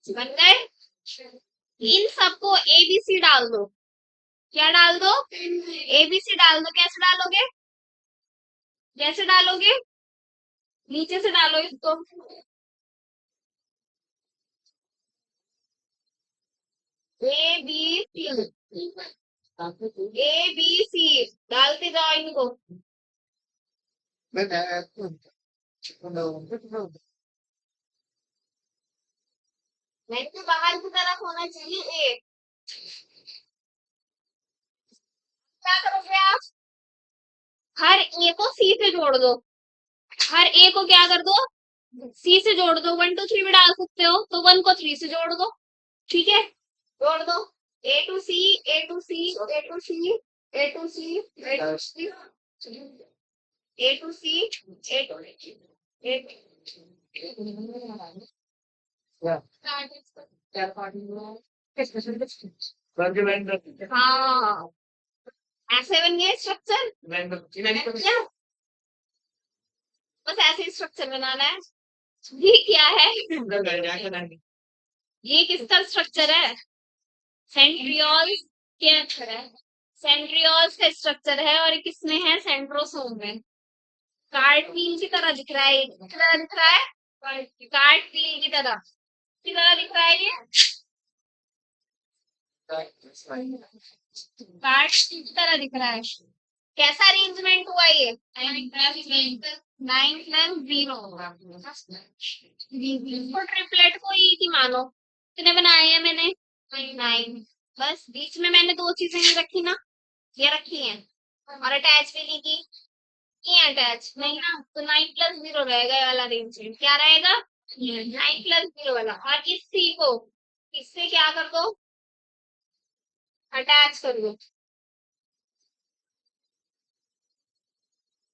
बन गए? इन सबको ABC डाल दो। क्या डाल दो? ABC डाल दो। कैसे डालोगे? कैसे डालोगे? नीचे से डालो इसको। ABC, ABC डालते जाओ इनको। नहीं तो बाहर की तरफ होना चाहिए ए। क्या करोगे आप? हर ए को सी से जोड़ दो। हर ए को क्या कर दो? सी से जोड़ दो। 1 2 3 भी डाल सकते हो, तो 1 को 3 से जोड़ दो। ठीक है, जोड़ दो। A to C, A to C, A to C, A to C, A to C, A to C, A to हाँ, ऐसे बन गए स्ट्रक्चर। बस ऐसे स्ट्रक्चर बनाना है। ये क्या है? ये किसका स्ट्रक्चर है? सेंट्रियोल्स के है। सेंट्रियोल्स का स्ट्रक्चर है, और ये किसमें है? सेंट्रोसोम में। कार्टवील की तरह दिख रहा है ये। किस तरह दिख रहा है? कार्टवील की तरह। किस तरह दिख रहा है ये? कार्ट की तरह दिख रहा है। कैसा अरेंजमेंट हुआ ये? 9+0 होगा। इसको ट्रिपलेट को ही की मानो। कितने बनाए हैं मैंने? 9। बस बीच में मैंने दो चीजें नहीं रखी ना, ये रखी हैं। और अटैच भी नहीं की। की अटैच नहीं ना, तो 9+0 रहेगा ये वाला अरेंजमेंट। क्या रहेगा? 9+0 वाला। और इस सी को इससे क्या कर दो? अटैच कर दो।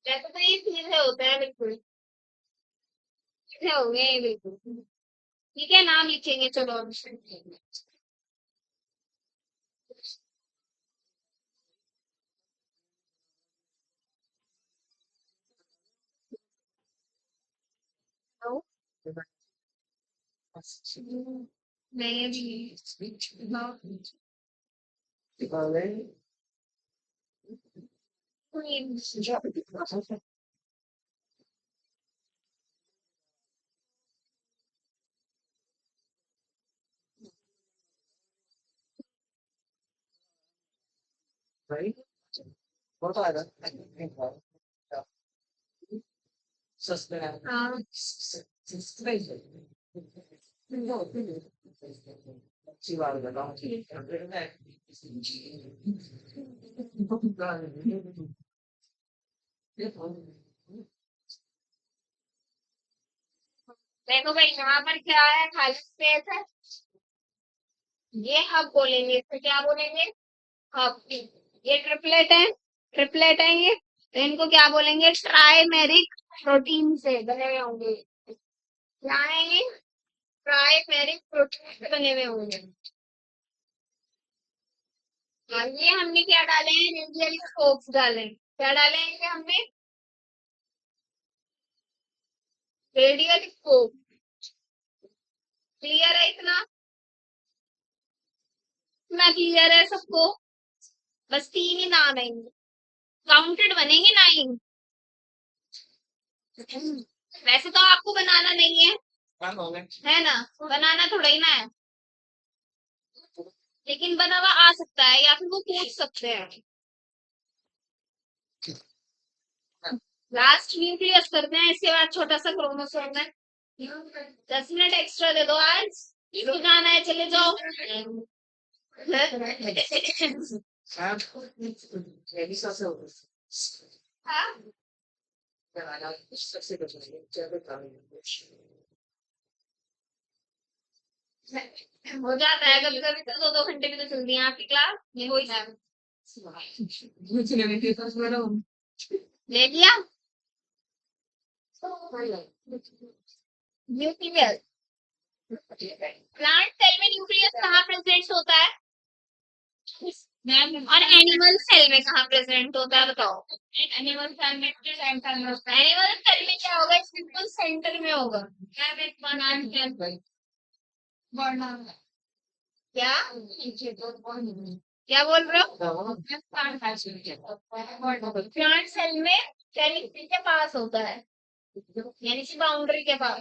जैसे तो ये सीधे होते हैं बिल्कुल। सीधे हो गए ये बिल्कुल। ठीक है, नाम लिखेंगे चलो अब। तो नहीं भी। हाँ, अच्छी बात बताओ देखो भाई यहाँ पर क्या है, खाली स्पेस है, ये हब बोलेंगे, इसको क्या बोलेंगे, हब। ये ट्रिपलेट है, ट्रिपलेट है ये, तो इनको क्या बोलेंगे, ट्राइमेरिक प्रोटीन से बने हुए होंगे। क्या है ये, ट्राइमेरिक प्रोटीन से बने हुए होंगे। और ये हमने क्या डाले हैं, रेडियल स्कोप्स डाले हैं। क्या डाले हैं इनके हमने, रेडियल स्कोप। क्लियर है इतना, इतना क्लियर है सबको। बस 3 ही नाम है, काउंटेड बनेंगे 9। वैसे तो आपको बनाना नहीं है ना, बनाना थोड़ा ही ना है, लेकिन बना हुआ आ सकता है या फिर वो पूछ सकते हैं। लास्ट न्यूक्लियस करते हैं, इसके बाद छोटा सा क्रोमोसोम है। 10 मिनट एक्स्ट्रा दे दो आज, इसको जाना है, चले जाओ। हाँ? हो जाता है कभी कभी, तो 2-2 घंटे भी तो चलती है आपकी क्लास, ये हो ही जाए। ले लिया न्यूक्लियस। प्लांट सेल में न्यूक्लियस कहाँ प्रेजेंट होता है, और एनिमल सेल में कहाँ प्रेजेंट होता है, बताओ। एनिमल सेल में एनिमल सेल में क्या होगा, बिल्कुल सेंटर में होगा। क्या क्या बोल रहे हो, प्लांट सेल में पेरिफेरी के पास होता है, यानी कि बाउंड्री के पास,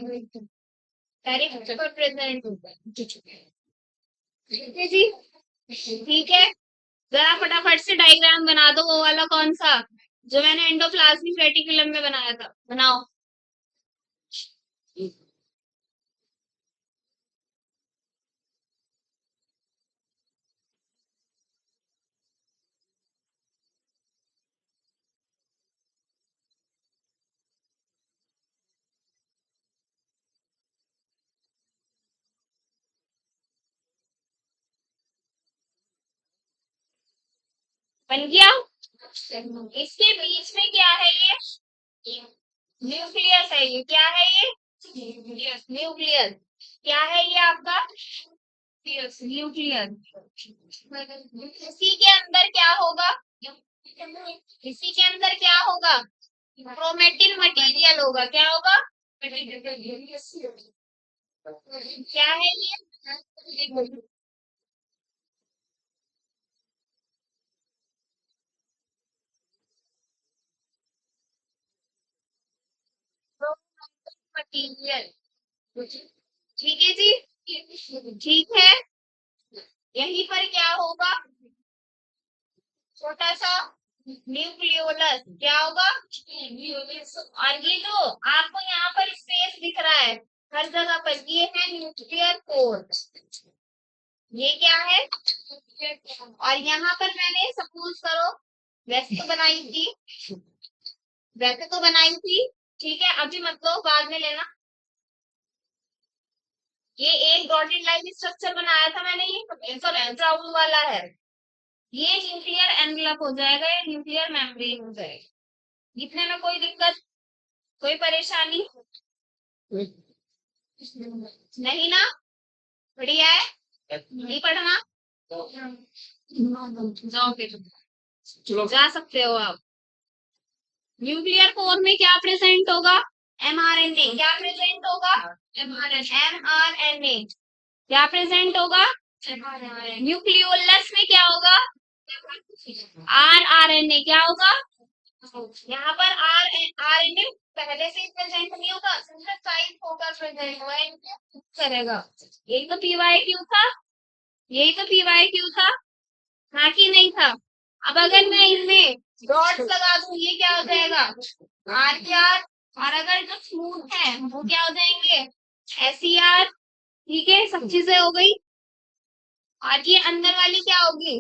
पेरिफेरी पर प्रेजेंट होता है। ठीक है जी, ठीक है। जरा फटाफट से डायग्राम बना दो, वो वाला कौन सा जो मैंने एंडोप्लाज्मिक रेटिकुलम में बनाया था, बनाओ। बन गया, इसके बीच में क्या है, ये न्यूक्लियस है, ये क्या है, ये न्यूक्लियस। क्या है ये आपका न्यूक्लियस। इसी के अंदर क्या होगा, इसी के अंदर क्या होगा, क्रोमेटिन मटेरियल होगा। क्या होगा, क्या है ये, मटेरियल। ठीक है जी, ठीक है। यहीं पर क्या होगा, छोटा सा न्यूक्लियोलस। क्या होगा, और ये जो आपको यहाँ पर स्पेस दिख रहा है हर जगह पर, ये है न्यूक्लियर कोर। ये क्या है, और यहाँ पर मैंने सपोज करो, वैसे तो बनाई थी, वैसे तो बनाई थी, ठीक है, अभी मत लो, बाद में लेना। ये एक डॉटेड लाइन स्ट्रक्चर बनाया था मैंने, ये ब्राउन वाला है, ये न्यूक्लियर एनवलप हो जाएगा, ये न्यूक्लियर मेम्ब्रेन हो जाएगा। लिखने में कोई दिक्कत, कोई परेशानी नहीं ना, बढ़िया है, नहीं पढ़ना, जाओ फिर, जा सकते हो आप। न्यूक्लियर कोर में क्या प्रेजेंट होगा, mRNA। क्या प्रेजेंट होगा, mRNA। क्या प्रेजेंट होगा, न्यूक्लियोलस में क्या होगा, rRNA। क्या होगा, यहाँ पर RNA पहले से प्रेजेंट नहीं होगा, सिंथेसाइज होगा, प्रेजेंट हुआ करेगा। यही तो PYQ था, यही तो PYQ था, हाँ कि नहीं था। अब अगर मैं इनमें डॉट्स लगा दूं, ये क्या हो जाएगा, RPR। और अगर जो स्मूथ है वो क्या हो जाएंगे, SER। ठीक है, सब चीजें हो गई। और ये अंदर वाली क्या होगी?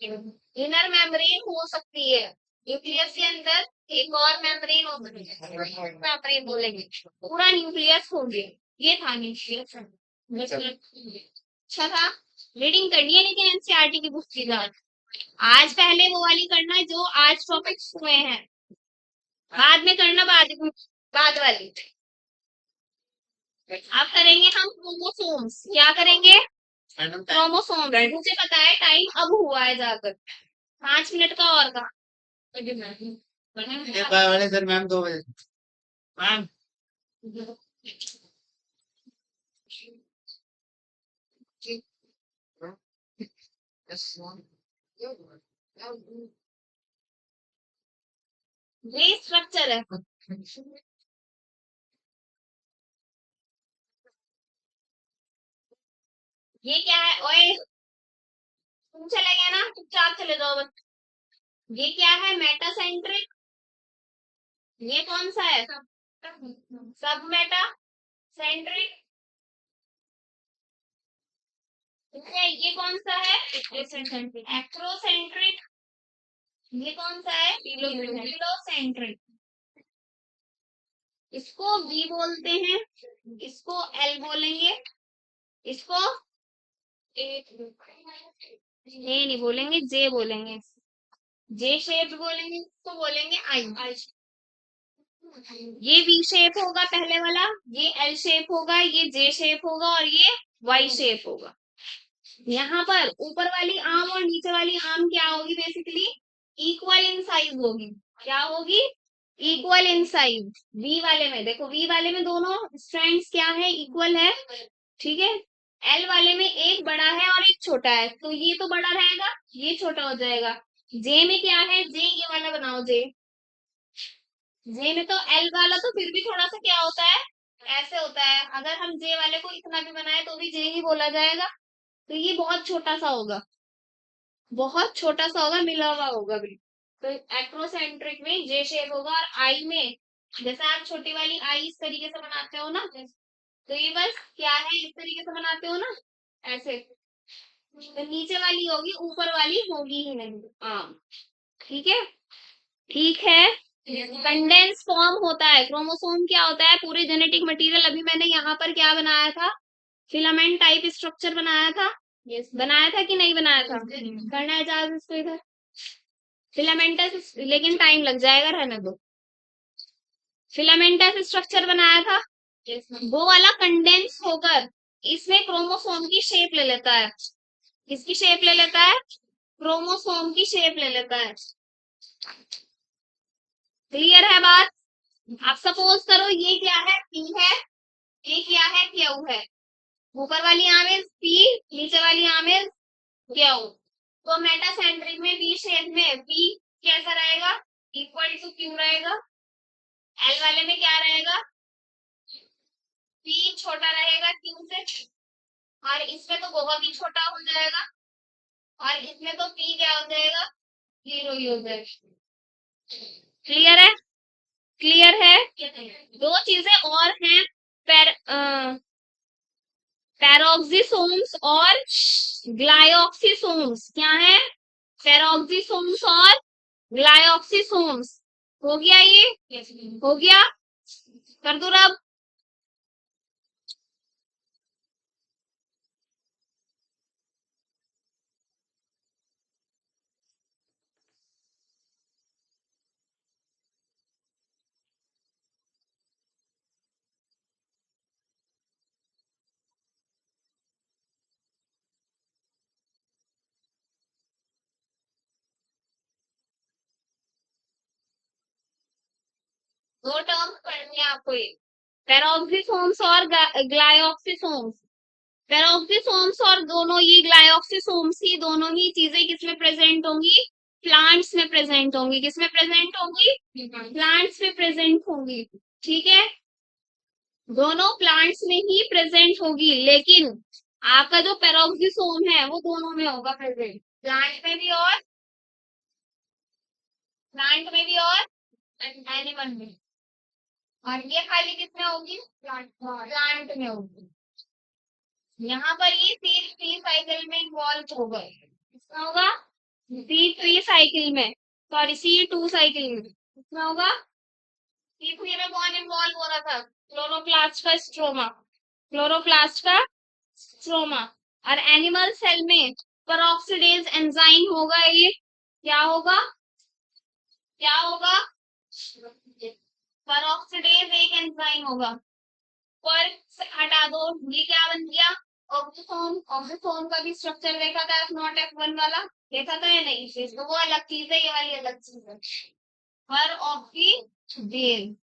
इनर मेम्ब्रेन हो सकती है। न्यूक्लियस के अंदर एक और मेम्ब्रेन हो सकती है, मेम्ब्रेन बोलेंगे। पूरा न्यूक्लियस हो गया। ये था न्यूक्लियस। अच्छा था। रीडिंग करनी है लेकिन एनसीईआरटी की बुक की जाए। आज पहले वो वाली करना जो आज टॉपिक्स हुए हैं, बाद में करना बाद वाली। अब करेंगे हम क्रोमोसोम्स। क्या करेंगे? क्रोमोसोम। मुझे पता है टाइम अब हुआ है जाकर 5 मिनट का और का। वाले सर मैम 2 बजे मैम ये स्ट्रक्चर है। ये क्या है? ओए तुम चले गए ना, चुपचाप चले जाओ बस। ये क्या है? मेटासेंट्रिक। ये कौन सा है? सब मेटा सेंट्रिक। ये कौन सा है? एक्रोसेंट्रिक। ये कौन सा है? फिलोसेंट्रिक। इसको बी बोलते हैं, इसको एल बोलेंगे, इसको ए नहीं बोलेंगे, जे बोलेंगे। जे शेप बोलेंगे, इसको बोलेंगे आई। ये वी शेप होगा पहले वाला, ये एल शेप होगा, ये जे शेप होगा और ये वाई शेप होगा। यहाँ पर ऊपर वाली आर्म और नीचे वाली आर्म क्या होगी? बेसिकली इक्वल इन साइज होगी। क्या होगी? Equal in size. वी वाले में देखो, वी वाले में दोनों स्ट्रैंड्स क्या है? इक्वल है। ठीक है। एल वाले में एक बड़ा है और एक छोटा है, तो ये तो बड़ा रहेगा, ये छोटा हो जाएगा। जे में क्या है? जे ये वाला बनाओ, जे। जे में तो एल वाला तो फिर भी थोड़ा सा क्या होता है? ऐसे होता है। अगर हम जे वाले को इतना भी बनाए तो भी जे ही बोला जाएगा। तो ये बहुत छोटा सा होगा, बहुत छोटा सा होगा, मिला हुआ होगा बिल्कुल। तो एक्रोसेंट्रिक में जे शेप होगा। और आई में जैसे आप छोटी वाली आई इस तरीके से बनाते हो ना, तो ये बस क्या है? इस तरीके से बनाते हो ना, ऐसे। तो नीचे वाली होगी, ऊपर वाली होगी ही नहीं। हाँ, ठीक है। ठीक है। कंडेंस फॉर्म होता है। क्रोमोसोम क्या होता है? पूरे जेनेटिक मटेरियल। अभी मैंने यहाँ पर क्या बनाया था? फिलामेंट टाइप स्ट्रक्चर बनाया था। बनाया था कि नहीं बनाया था? करना है चार्ज इसको इधर। फिलामेंटस, लेकिन टाइम लग जाएगा, रहने दो। फिलामेंटस स्ट्रक्चर बनाया था। वो वाला कंडेंस होकर इसमें क्रोमोसोम की शेप ले लेता है। किसकी शेप ले लेता है? क्रोमोसोम की शेप ले लेता है। क्लियर है बात? आप सपोज करो ये क्या है? पी है। ये क्या है? क्यू है। ऊपर वाली आर्म इज पी, नीचे वाली आर्म इज क्यू। तो मेटासेंट्रिक में बी शेप में बी कैसा रहेगा? इक्वल टू क्यू रहेगा। एल वाले में क्या रहेगा? पी छोटा रहेगा क्यू से। और इसमें तो बहुत ही छोटा हो जाएगा। और इसमें तो पी क्या हो जाएगा? 0 ही हो जाएगा। क्लियर है? क्लियर है? दो चीजें और हैं। पैर पैरोक्सिसोम्स और ग्लाइऑक्सिसोम्स। क्या है? पैरोक्सिसोम्स और ग्लाइऑक्सिसोम्स। हो गया ये? हो गया? कर दो रब। दो टर्म्स पढ़नी है आपको ये, पैरोक्सिसोम्स और ग्लाइऑक्सिसोम्स। पैरोक्सिसोम्स और दोनों ये ग्लाइऑक्सिसोम्स ही, दोनों ही चीजें किसमें प्रेजेंट होंगी? प्लांट्स में प्रेजेंट होंगी। किसमें प्रेजेंट होंगी? प्लांट्स में प्रेजेंट होंगी। ठीक है। दोनों प्लांट्स में ही प्रेजेंट होगी, लेकिन आपका जो पैरोक्सिसोम है वो दोनों में होगा प्रेजेंट। प्लांट में भी और एनिमल में। और ये खाली किसमें होगी? प्लांट में होगी। यहाँ पर ये C3 साइकिल में इन्वॉल्व होगा। किसमें होगा? C3 साइकिल में, सॉरी C2 साइकिल में। किसमें होगा? C3 में कौन इन्वॉल्व हो रहा था? क्लोरोप्लास्ट का स्ट्रोमा, क्लोरोप्लास्ट का स्ट्रोमा। और एनिमल सेल में पेरोक्सिडेज एंजाइम होगा। ये क्या होगा? क्या होगा? पेरोक्सिडेज एक एंजाइम होगा। पर हटा दो, ये क्या बन गया? ऑक्सीसोम। ऑक्सीसोम का भी स्ट्रक्चर देखा था F0 F1 वाला, देखा था या नहीं? चीज तो वो अलग चीज है, ये वाली अलग चीज है। पर ऑक्सीडेज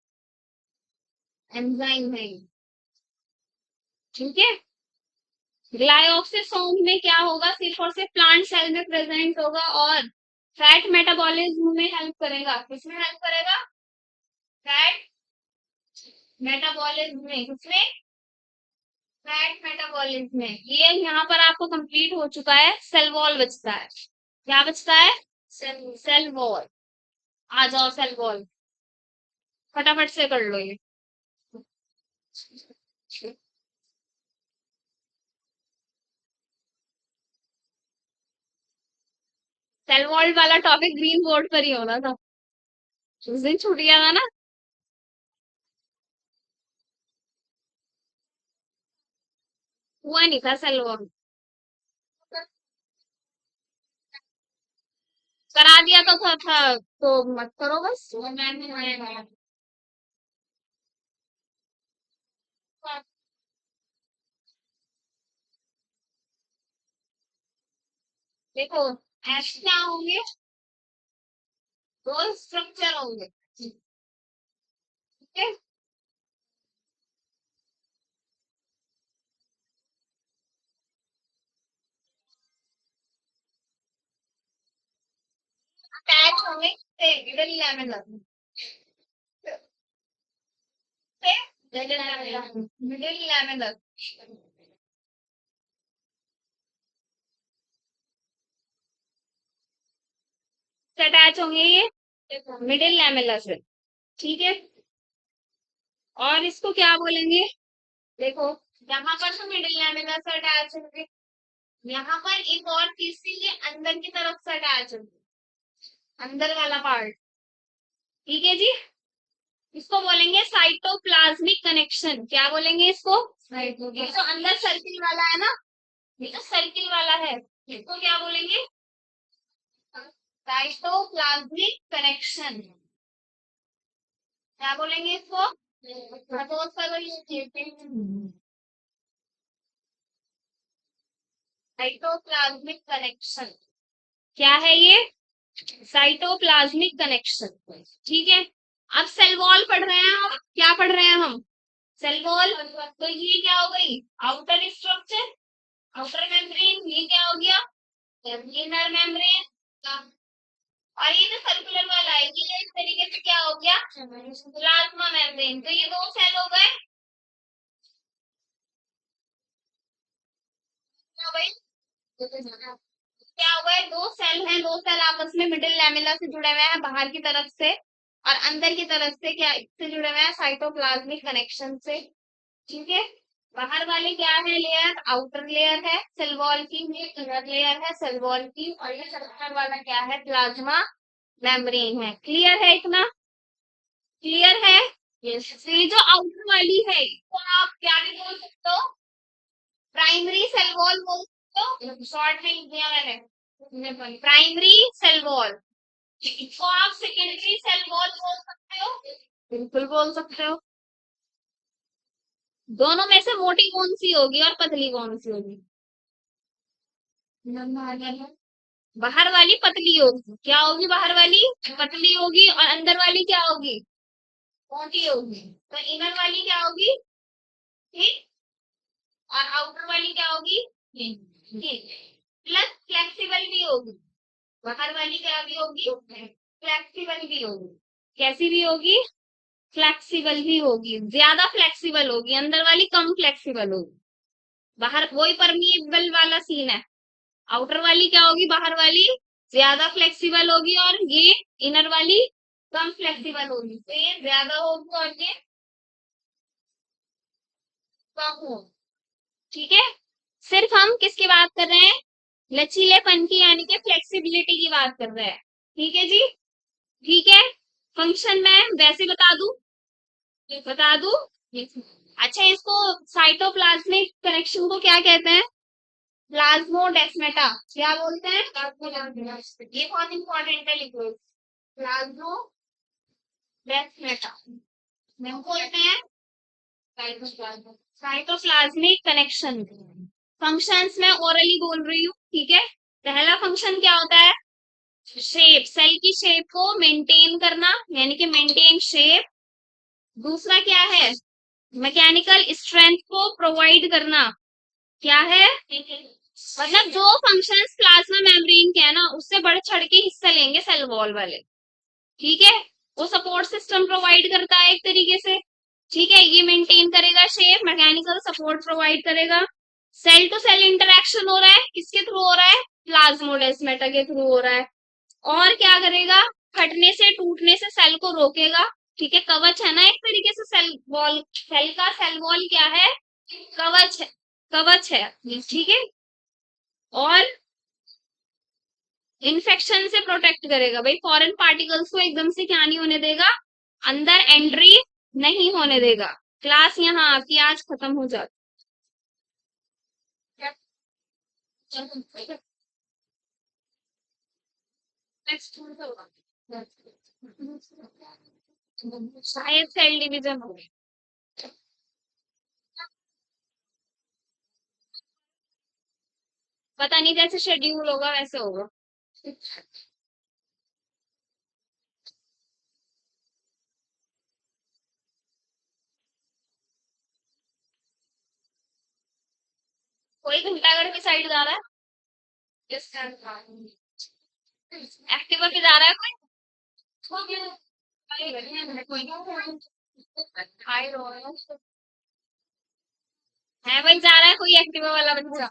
एंजाइम है ये, ठीक है। ग्लाइऑक्सिसोम में क्या होगा? सिर्फ और सिर्फ प्लांट सेल में प्रेजेंट होगा और फैट मेटाबॉलिज्म में हेल्प करेगा। किसमें हेल्प करेगा? फैट मेटाबॉलिज्म में। किसमें? फैट मेटाबॉलिज्म में। ये यहाँ पर आपको कंप्लीट हो चुका है। सेल वॉल बचता है। क्या बचता है? Cell wall. आ जाओ सेल वॉल, फटाफट से कर लो ये। सेल वॉल वाला टॉपिक ग्रीन बोर्ड पर ही होना था, उस दिन छूट गया था ना। हुआ नहीं था सेल वॉल, करा दिया तो था तो मत करो बस। देखो एस क्या होंगे? दो स्ट्रक्चर होंगे, ठीक है। अटैच होंगे से मिडिल लैमेलर से मिडिल लैमेलर से अटैच होंगे ये मिडिल लैमेलर से, ठीक है। और इसको क्या बोलेंगे? देखो यहाँ पर तो मिडिल लैमेलर से अटैच होंगे, यहाँ पर एक और तीसरी ये अंदर की तरफ से अटैच होंगे, अंदर वाला पार्ट, ठीक है जी। इसको बोलेंगे साइटोप्लाज्मिक कनेक्शन। क्या बोलेंगे इसको? ये जो अंदर सर्किल वाला है ना, ये जो सर्किल वाला है, इसको क्या बोलेंगे? Cytoplasmic connection. क्या बोलेंगे इसको? Cytoplasmic connection. क्या है ये? साइटोप्लाज्मिक कनेक्शन, ठीक है। अब सेल वॉल पढ़ रहे हैं हम। क्या पढ़ रहे हैं हम? Cell wall. तो ये क्या हो गई? Outer structure, outer membrane. ये क्या हो गया? Inner membrane. और ये जो सर्कुलर वाला है ये इस तरीके से क्या हो गया? Plasma membrane. तो ये दो सेल हो गए। क्या हो गए? क्या हो गए? दो सेल हैं, दो सेल आपस में मिडिल लैमेला से जुड़े हुए हैं बाहर की तरफ से, और अंदर की तरफ से क्या इससे जुड़े हुए हैं? साइटोप्लाज्मिक कनेक्शन से, ठीक है। बाहर वाले क्या है? लेयर, आउटर लेयर है सेल वॉल की, ये इनर लेयर है सेल वॉल की, और ये सर्कुलर वाला क्या है? प्लाज्मा मेम्ब्रेन है। क्लियर है इतना? क्लियर है? यस। तो ये जो आउटर वाली है इसको आप क्या भी बोल सकते हो? प्राइमरी सेल वॉल बोल सकते हो, शॉर्ट में लिख दिया मैंने प्राइमरी सेल वॉल। इसको आप सेकेंडरी सेल वॉल बोल सकते हो, बिल्कुल बोल सकते हो। दोनों में से मोटी कौन सी होगी और पतली कौन सी होगी? बाहर वाली पतली होगी। क्या होगी? बाहर वाली पतली होगी, और अंदर वाली क्या होगी? मोटी होगी। तो इनर वाली क्या होगी? ठीक। और आउटर वाली क्या होगी? ठीक। प्लस फ्लेक्सिबल भी होगी। बाहर वाली क्या भी होगी? फ्लेक्सिबल भी होगी। कैसी भी होगी? फ्लेक्सिबल भी होगी, ज्यादा फ्लेक्सिबल होगी। अंदर वाली कम फ्लेक्सिबल होगी। बाहर वही परमिएबल वाला सीन है। आउटर वाली क्या होगी? बाहर वाली ज्यादा फ्लेक्सिबल होगी, और ये इनर वाली कम फ्लेक्सिबल होगी। तो ये ज्यादा होगी और ये कम होगी, ठीक है। सिर्फ हम किसकी बात कर रहे हैं? लचीलेपन की, यानी कि फ्लेक्सिबिलिटी की बात कर रहे हैं। ठीक है जी, ठीक है। फंक्शन मैं वैसे बता दूं। अच्छा, इसको साइटोप्लाज्मिक कनेक्शन को क्या कहते हैं? प्लाज्मोडेस्मेटा। क्या बोलते हैं? ये बहुत इंपॉर्टेंट है, लिखो। प्लाज्मोडेस्मेटा नहीं बोलते हैं, साइटोप्लाज्मिक कनेक्शन। फंक्शंस में ओरली बोल रही हूँ, ठीक है। पहला फंक्शन क्या होता है? शेप, सेल की शेप को मेंटेन करना, यानी कि मेंटेन शेप। दूसरा क्या है? मैकेनिकल स्ट्रेंथ को प्रोवाइड करना। क्या है? मतलब जो फंक्शंस प्लाज्मा मेम्ब्रेन के है ना, उससे बढ़ चढ़ के हिस्सा लेंगे सेल वॉल वाले। ठीक है, वो सपोर्ट सिस्टम प्रोवाइड करता है एक तरीके से। ठीक है, ये मेंटेन करेगा शेप, मैकेनिकल सपोर्ट प्रोवाइड करेगा। सेल टू सेल इंटरेक्शन हो रहा है, किसके थ्रू हो रहा है? प्लाज्मोडेस्मेटा के थ्रू हो रहा है। और क्या करेगा? फटने से, टूटने से सेल को रोकेगा। ठीक है, कवच है ना एक तरीके से सेल वॉल। सेल का सेल वॉल क्या है? कवच है, कवच है। ठीक है, और इन्फेक्शन से प्रोटेक्ट करेगा भाई, फॉरेन पार्टिकल्स को एकदम से क्या नहीं होने देगा, अंदर एंट्री नहीं होने देगा। क्लास यहाँ आपकी आज खत्म हो जाती है। शायद सेल डिवीजन हो, पता नहीं, जैसे शेड्यूल होगा वैसे होगा। कोई घंटाघर की साइड जा रहा है, एक्टिवा पे जा रहा है कोई? है भाई, जा रहा है कोई एक्टिवा वाला बच्चा?